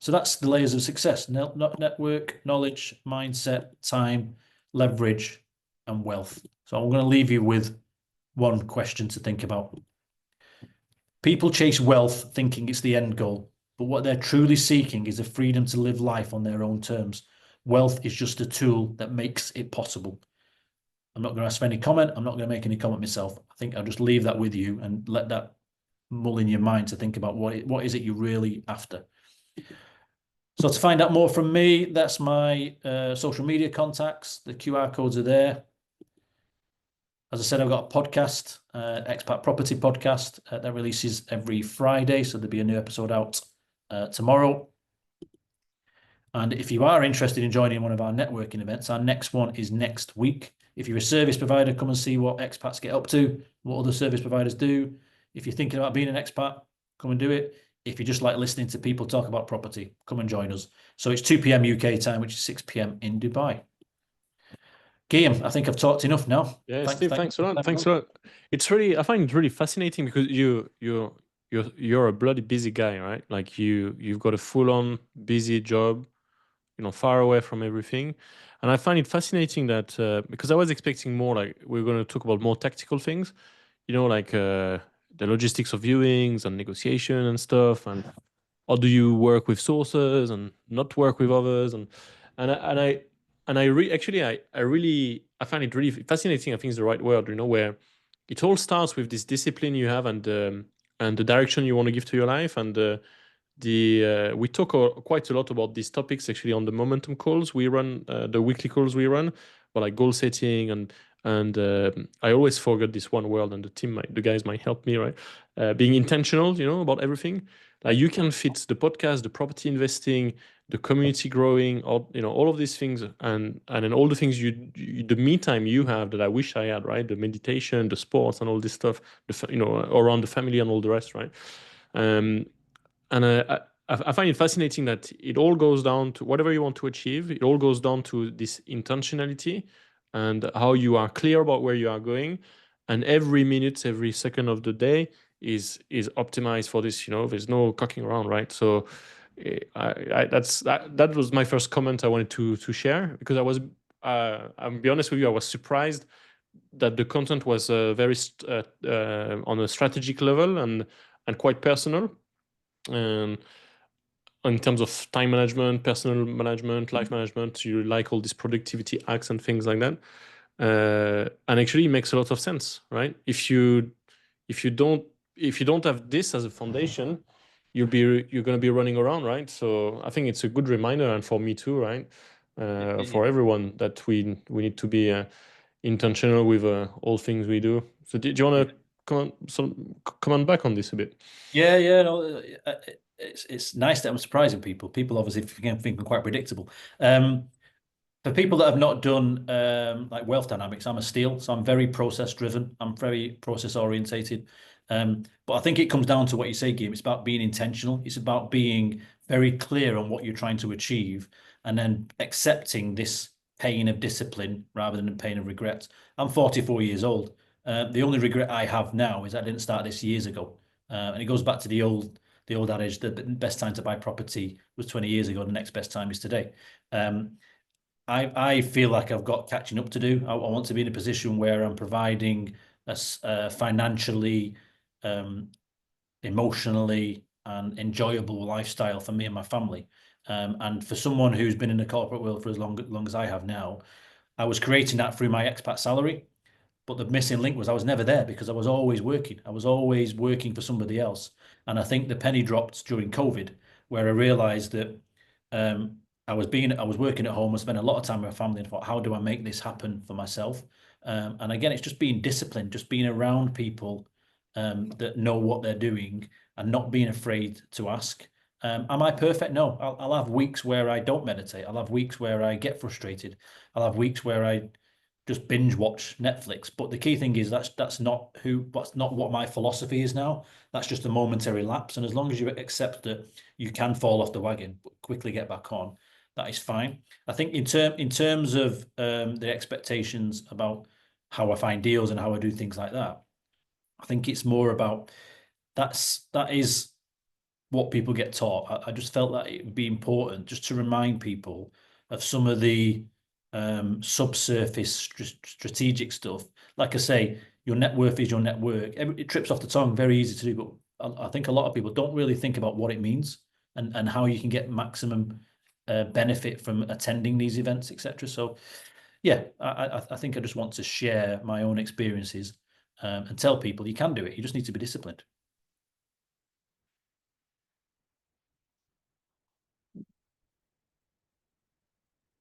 Speaker 2: So that's the layers of success: network, knowledge, mindset, time, leverage, and wealth. So I'm going to leave you with one question to think about. People chase wealth thinking it's the end goal, but what they're truly seeking is the freedom to live life on their own terms. Wealth is just a tool that makes it possible. I'm not going to ask for any comment. I'm not going to make any comment myself. I think I'll just leave that with you and let that mull in your mind to think about what is it you're really after. So to find out more from me, that's my social media contacts. The QR codes are there. As I said, I've got a podcast, Expat Property Podcast, that releases every Friday. So there'll be a new episode out tomorrow. And if you are interested in joining one of our networking events, our next one is next week. If you're a service provider, come and see what expats get up to, what other service providers do. If you're thinking about being an expat, come and do it. If you just like listening to people talk about property, come and join us. So it's 2 p.m. UK time, which is 6 p.m. in Dubai. Guillaume, I think I've talked enough now.
Speaker 1: Yeah, Steve, thanks a lot. Thanks a lot. It's really, I find it really fascinating because you're a bloody busy guy, right? Like you've got a full-on busy job, far away from everything. And I find it fascinating that because I was expecting more like we're going to talk about more tactical things, like the logistics of viewings and negotiation and stuff, and how do you work with sources and not work with others, and I and I and I re- actually I really I find it really fascinating. I think is the right word, where it all starts with this discipline you have and the direction you want to give to your life and we talk quite a lot about these topics actually on the momentum calls we run, the weekly calls we run, but like goal setting and I always forget this one word, and the guys might help me, right? Being intentional, about everything. Like you can fit the podcast, the property investing, the community growing, all of these things, and then all the things the me time you have that I wish I had, right? The meditation, the sports, and all this stuff, around the family and all the rest, right? Um, and I find it fascinating that it all goes down to whatever you want to achieve. It all goes down to this intentionality and how you are clear about where you are going. And every minute, every second of the day is optimized for this. There's no cocking around, right? So that was my first comment I wanted to share, because I'll be honest with you, I was surprised that the content was very on a strategic level and quite personal. And in terms of time management, personal management, life management, you like all these productivity hacks and things like that. And actually, it makes a lot of sense, right? If you don't have this as a foundation, you're going to be running around, right? So I think it's a good reminder, and for me too, right? For everyone, that we need to be intentional with all things we do. So do you want to comment back on this a bit?
Speaker 2: Yeah, no, it's nice that I'm surprising people. People obviously think I'm quite predictable. For people that have not done like wealth dynamics, I'm a steel, so I'm very process driven. I'm very process orientated. But I think it comes down to what you say, Guillaume. It's about being intentional. It's about being very clear on what you're trying to achieve, and then accepting this pain of discipline rather than the pain of regret. I'm 44 years old. The only regret I have now is I didn't start this years ago. And it goes back to the old adage that the best time to buy property was 20 years ago. The next best time is today. I feel like I've got catching up to do. I want to be in a position where I'm providing a financially, emotionally, and enjoyable lifestyle for me and my family. And for someone who's been in the corporate world for as long as I have now, I was creating that through my expat salary. But the missing link was I was never there because I was always working. I was always working for somebody else. And I think the penny dropped during COVID, where I realized that I was working at home. I spent a lot of time with my family and thought, how do I make this happen for myself? And again, it's just being disciplined, just being around people that know what they're doing and not being afraid to ask. Am I perfect? No. I'll have weeks where I don't meditate. I'll have weeks where I get frustrated. I'll have weeks where I just binge watch Netflix. But the key thing is that's not what my philosophy is now. That's just a momentary lapse. And as long as you accept that you can fall off the wagon, but quickly get back on, that is fine. I think in terms of the expectations about how I find deals and how I do things like that, I think it's more about that is what people get taught. I just felt that it would be important just to remind people of some of the subsurface strategic stuff. Like I say, your net worth is your net worth. It trips off the tongue, very easy to do, but I think a lot of people don't really think about what it means and how you can get maximum benefit from attending these events, etc. So yeah, I think I just want to share my own experiences and tell people you can do it. You just need to be disciplined.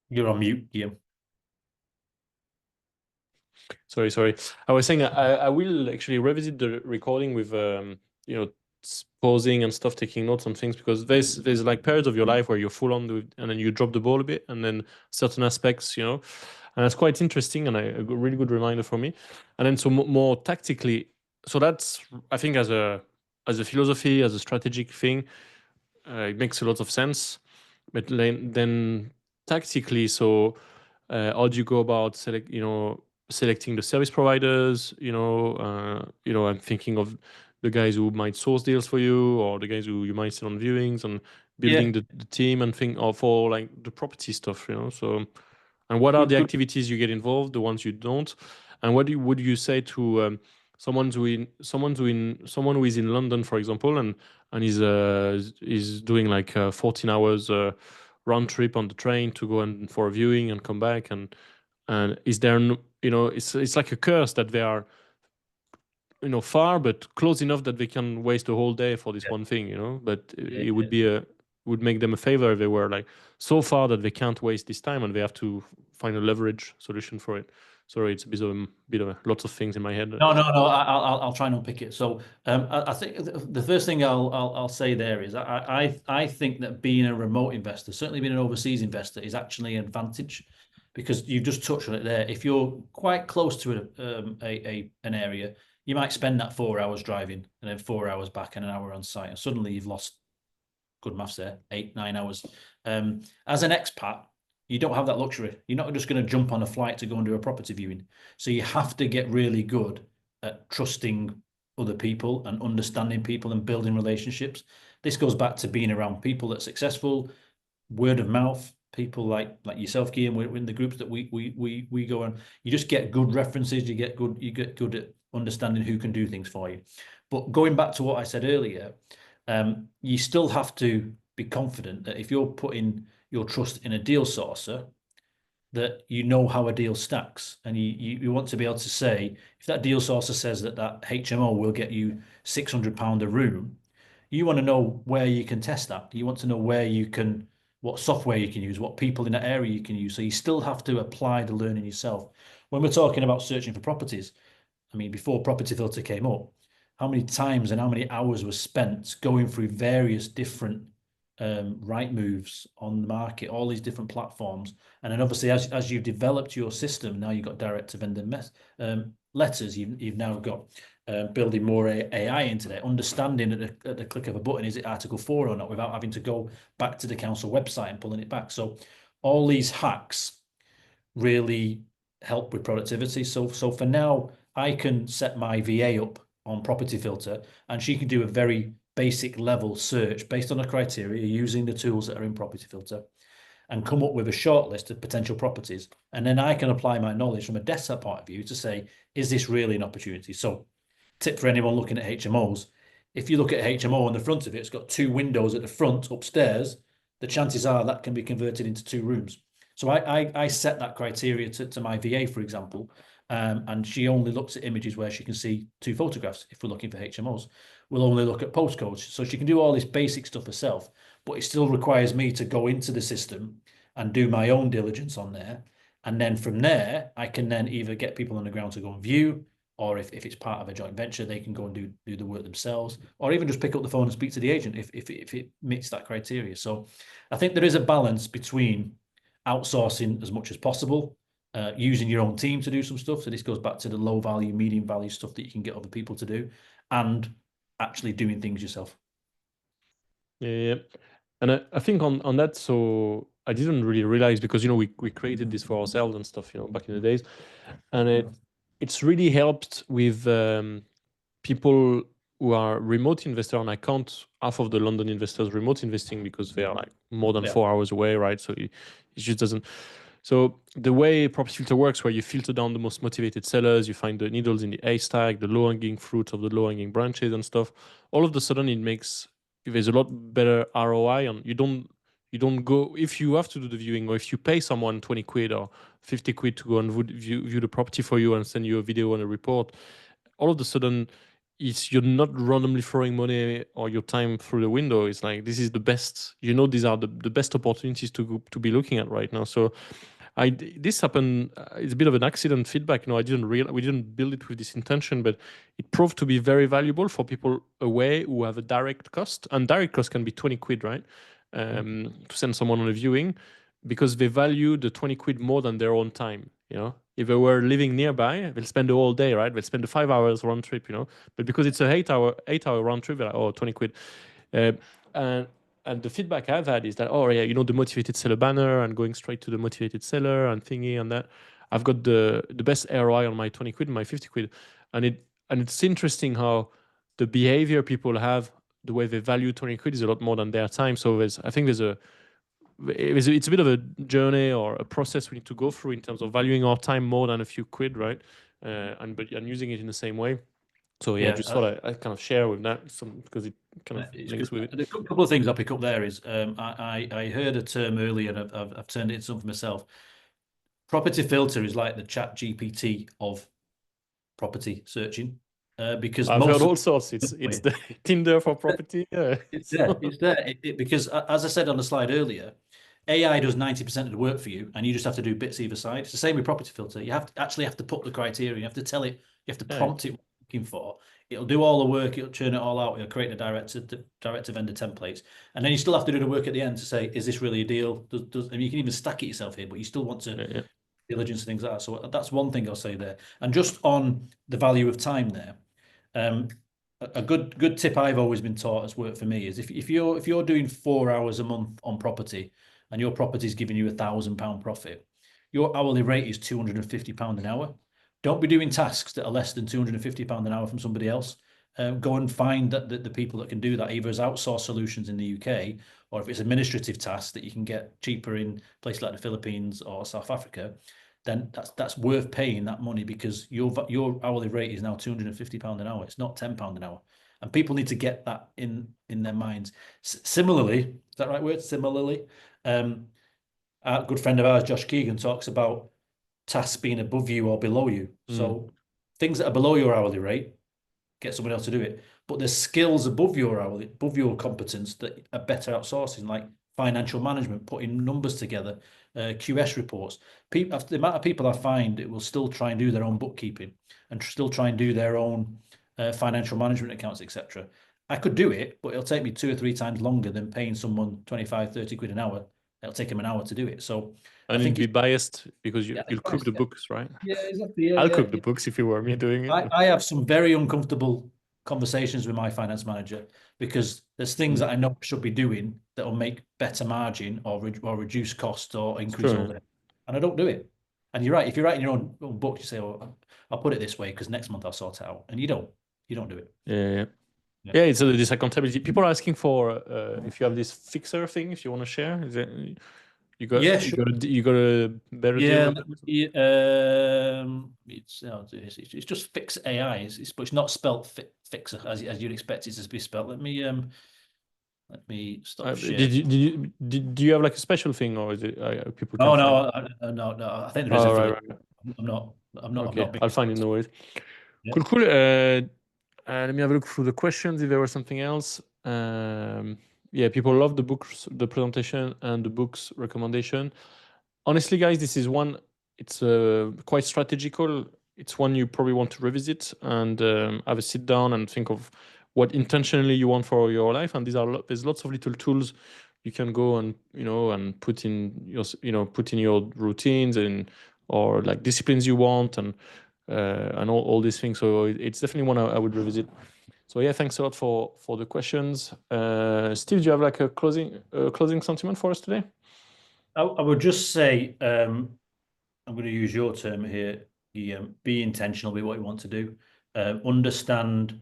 Speaker 2: You're on mute, Guillaume.
Speaker 1: Sorry. I was saying I will actually revisit the recording with you know pausing and stuff, taking notes on things, because there's like periods of your life where you're full on with, and then you drop the ball a bit, and then certain aspects, and that's quite interesting and a really good reminder for me. And then so more tactically, so that's I think as a philosophy, as a strategic thing, it makes a lot of sense. But then tactically, so how do you go about selecting the service providers? I'm thinking of the guys who might source deals for you, or the guys who you might see on viewings, and
Speaker 2: Yeah,
Speaker 1: building the team and think of for like the property stuff. So, and what are the
Speaker 2: good.
Speaker 1: activities you get involved, the ones you don't, and what would you say to someone who is in London, for example, and is doing like 14 hours round trip on the train to go and for a viewing and come back, and is there it's like a curse that they are far but close enough that they can waste a whole day for this
Speaker 2: Yeah,
Speaker 1: one thing, but
Speaker 2: yeah,
Speaker 1: it
Speaker 2: yeah.
Speaker 1: would make them a favor if they were like so far that they can't waste this time and they have to find a leverage solution for it. Sorry, it's a bit of lots of things in my head.
Speaker 2: No, no, no. I'll try and unpick it. So, I think the first thing I'll say there is I think that being a remote investor, certainly being an overseas investor, is actually an advantage, because you've just touched on it there. If you're quite close to an area, you might spend that 4 hours driving and then 4 hours back and an hour on site, and suddenly you've lost, good maths there, 8, 9 hours. As an expat, you don't have that luxury. You're not just going to jump on a flight to go and do a property viewing. So you have to get really good at trusting other people and understanding people and building relationships. This goes back to being around people that are successful, word of mouth, people like yourself, Guillaume. We're in the groups that we go on. You just get good references. You get good at understanding who can do things for you. But going back to what I said earlier, you still have to be confident that if you're putting your trust in a deal sourcer, that you know how a deal stacks, and you want to be able to say, if that deal sourcer says that HMO will get you £600 a room, you want to know where you can test that. You want to know what software you can use, what people in that area you can use. So you still have to apply the learning yourself. When we're talking about searching for properties, I mean, before Property Filter came up, how many times and how many hours was spent going through various different right moves on the market, all these different platforms. And then obviously as you've developed your system, now you've got direct to vendor letters, you've now got building more AI into there, understanding at the click of a button, is it Article 4 or not, without having to go back to the council website and pulling it back. So all these hacks really help with productivity. So for now, I can set my VA up on Property Filter, and she can do a very basic level search based on a criteria using the tools that are in Property Filter, and come up with a short list of potential properties. And then I can apply my knowledge from a desktop point of view to say, is this really an opportunity? So tip for anyone looking at HMOs, if you look at HMO on the front of it, it's got 2 windows at the front upstairs, the chances are that can be converted into 2 rooms. So I set that criteria to my VA, for example, and she only looks at images where she can see 2 photographs. If we're looking for HMOs, we'll only look at postcodes. So she can do all this basic stuff herself, but it still requires me to go into the system and do my own diligence on there. And then from there, I can then either get people on the ground to go and view, or if it's part of a joint venture, they can go and do the work themselves, or even just pick up the phone and speak to the agent if it meets that criteria. So I think there is a balance between outsourcing as much as possible, using your own team to do some stuff. So this goes back to the low value, medium value stuff that you can get other people to do, and actually doing things yourself.
Speaker 1: Yeah. And I think on that, so I didn't really realize, because, we created this for ourselves and stuff, back in the days. And it's really helped with people who are remote investor, and I count half of the London investors remote investing because they are like more than 4 hours away, right? So it just doesn't. So the way Property Filter works, where you filter down the most motivated sellers, you find the needles in the haystack, the low-hanging fruit of the low-hanging branches and stuff. All of a sudden, there's a lot better ROI, and you don't go, if you have to do the viewing, or if you pay someone 20 quid or 50 quid to go and view the property for you and send you a video and a report, all of a sudden you're not randomly throwing money or your time through the window. It's like, this is the best, these are the best opportunities to be looking at right now. So this happened, it's a bit of an accident feedback. We didn't build it with this intention, but it proved to be very valuable for people away who have a direct cost, and direct cost can be 20 quid, right? To send someone on a viewing, because they value the 20 quid more than their own time. If they were living nearby, they'll spend the whole day, right? They'll spend the 5 hours round trip, but because it's a 8 hour round trip, they're like, 20 quid. And the feedback I've had is that, the motivated seller banner and going straight to the motivated seller and thingy and that, I've got the best ROI on my 20 quid and my 50 quid. And it's interesting how the behavior people have, the way they value 20 quid is a lot more than their time. So I think it's a bit of a journey or a process we need to go through in terms of valuing our time more than a few quid, right? And using it in the same way. So just thought I kind of share with that, because it kind of links with it.
Speaker 2: A couple of things I'll pick up there is, I heard a term earlier, and I've turned it into something myself. Property Filter is like the Chat GPT of property searching. Because
Speaker 1: I've heard all sorts. It's the Tinder for property. Yeah.
Speaker 2: It's there. Because as I said on the slide earlier, AI does 90% of the work for you, and you just have to do bits either side. It's the same with Property Filter. You actually have to put the criteria. You have to tell it. You have to prompt it what you're looking for. It'll do all the work. It'll churn it all out. It'll create the direct to vendor templates, and then you still have to do the work at the end to say, is this really a deal? And you can even stack it yourself here, but you still want to diligence and things like that. So that's one thing I'll say there. And just on the value of time there, a good tip I've always been taught has worked for me is if you're doing 4 hours a month on property, and your property is giving you £1,000 profit, your hourly rate is £250 an hour. Don't be doing tasks that are less than £250 an hour from somebody else. Go and find the people that can do that, either as outsourced solutions in the UK, or if it's administrative tasks that you can get cheaper in places like the Philippines or South Africa, then that's worth paying that money, because your hourly rate is now £250 an hour. It's not £10 an hour. And people need to get that in their minds. Similarly, is that right word? Similarly, a good friend of ours, Josh Keegan, talks about tasks being above you or below you. So things that are below your hourly rate, get someone else to do it. But there's skills above your competence that are better outsourcing, like financial management, putting numbers together, QS reports. The amount of people I find it will still try and do their own bookkeeping and still try and do their own financial management accounts, etc. I could do it, but it'll take me 2 or 3 times longer than paying someone 25, 30 quid an hour it'll take him an hour to do it. So I
Speaker 1: And
Speaker 2: think
Speaker 1: you'd be
Speaker 2: it's
Speaker 1: biased because
Speaker 2: yeah,
Speaker 1: you'll cook
Speaker 2: advice,
Speaker 1: the
Speaker 2: yeah.
Speaker 1: books, right?
Speaker 2: Yeah, exactly. Yeah,
Speaker 1: I'll
Speaker 2: yeah.
Speaker 1: cook the books if you were me doing it.
Speaker 2: I have some very uncomfortable conversations with my finance manager because there's things
Speaker 1: Mm.
Speaker 2: that I know I should be doing that will make better margin or reduce cost or
Speaker 1: It's
Speaker 2: increase
Speaker 1: true.
Speaker 2: overhead, and I don't do it. And you're right. If you're writing your own book, you say, "Oh, I'll put it this way because next month I'll sort it out," and you don't. You don't do it.
Speaker 1: Yeah, yeah.
Speaker 2: Yeah.
Speaker 1: Yeah, it's this accountability. People are asking for if you have this fixer thing, if you want to share. Is it,
Speaker 2: Yeah, sure.
Speaker 1: you got a better deal
Speaker 2: Yeah,
Speaker 1: with
Speaker 2: let
Speaker 1: them?
Speaker 2: me, it's just Fix AI. But it's not spelt fixer as you'd expect it to be spelt. Let me stop sharing.
Speaker 1: Do you have like a special thing, or is it people can
Speaker 2: Oh
Speaker 1: find it?
Speaker 2: no, no. I think there is a
Speaker 1: Oh,
Speaker 2: for
Speaker 1: right,
Speaker 2: the.
Speaker 1: right.
Speaker 2: I'm not. I'm
Speaker 1: Okay,
Speaker 2: not big.
Speaker 1: I'll find it. No worries.
Speaker 2: Yeah.
Speaker 1: Cool, cool. Let me have a look through the questions if there was something else. Yeah, people love the books, the presentation, and the books recommendation. Honestly, guys, this is one. It's quite strategical. It's one you probably want to revisit and have a sit down and think of what intentionally you want for your life. And there's lots of little tools you can go and and put in put in your routines and or like disciplines you want and all these things. So it's definitely one I would revisit. So yeah, thanks a lot for the questions. Steve, do you have like a closing sentiment for us today?
Speaker 2: I would just say, I'm going to use your term here, Guillaume. Be intentional with what you want to do. Understand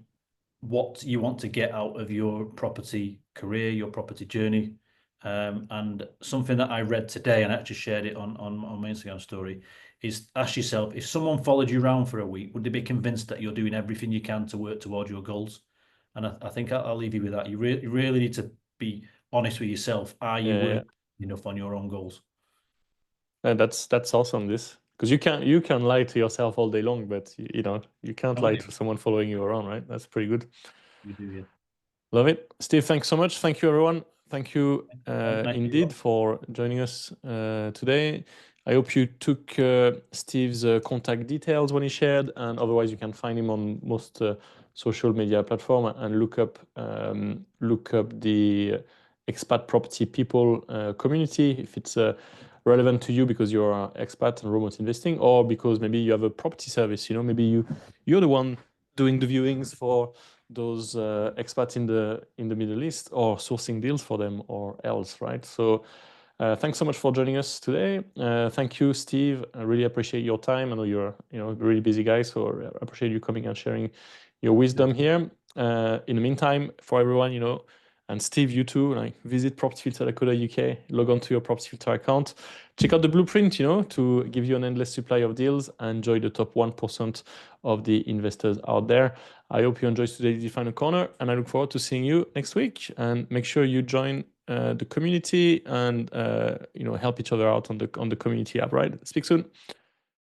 Speaker 2: what you want to get out of your property career, your property journey. And something that I read today, and I actually shared it on my Instagram story, is ask yourself, if someone followed you around for a week, would they be convinced that you're doing everything you can to work towards your goals? And I think I'll leave you with that. You really need to be honest with yourself. Are you
Speaker 1: Yeah, yeah.
Speaker 2: working enough on your own goals?
Speaker 1: And that's awesome. This because you can lie to yourself all day long, but you can't
Speaker 2: Oh,
Speaker 1: lie
Speaker 2: yeah,
Speaker 1: to someone following you around, right? That's pretty good.
Speaker 2: you do, yeah.
Speaker 1: Love it. Steve, thanks so much. Thank you, everyone. Thank you
Speaker 2: Thank you.
Speaker 1: indeed for joining us today. I hope you took Steve's contact details when he shared, and otherwise you can find him on most social media platform and look up the expat property people community if it's relevant to you because you're an expat and remote investing, or because maybe you have a property service. Maybe you're the one doing the viewings for those expats in the Middle East or sourcing deals for them or else, right? So thanks so much for joining us today. Thank you, Steve. I really appreciate your time. I know you're a really busy guy, so I appreciate you coming and sharing your wisdom here. In the meantime, for everyone, and Steve, you too, like visit propertyfilter.co.uk, log on to your property filter account, check out the blueprint, to give you an endless supply of deals and enjoy the top 1% of the investors out there. I hope you enjoyed today's Define Corner, and I look forward to seeing you next week. And make sure you join the community and help each other out on the community app. Right? Speak soon.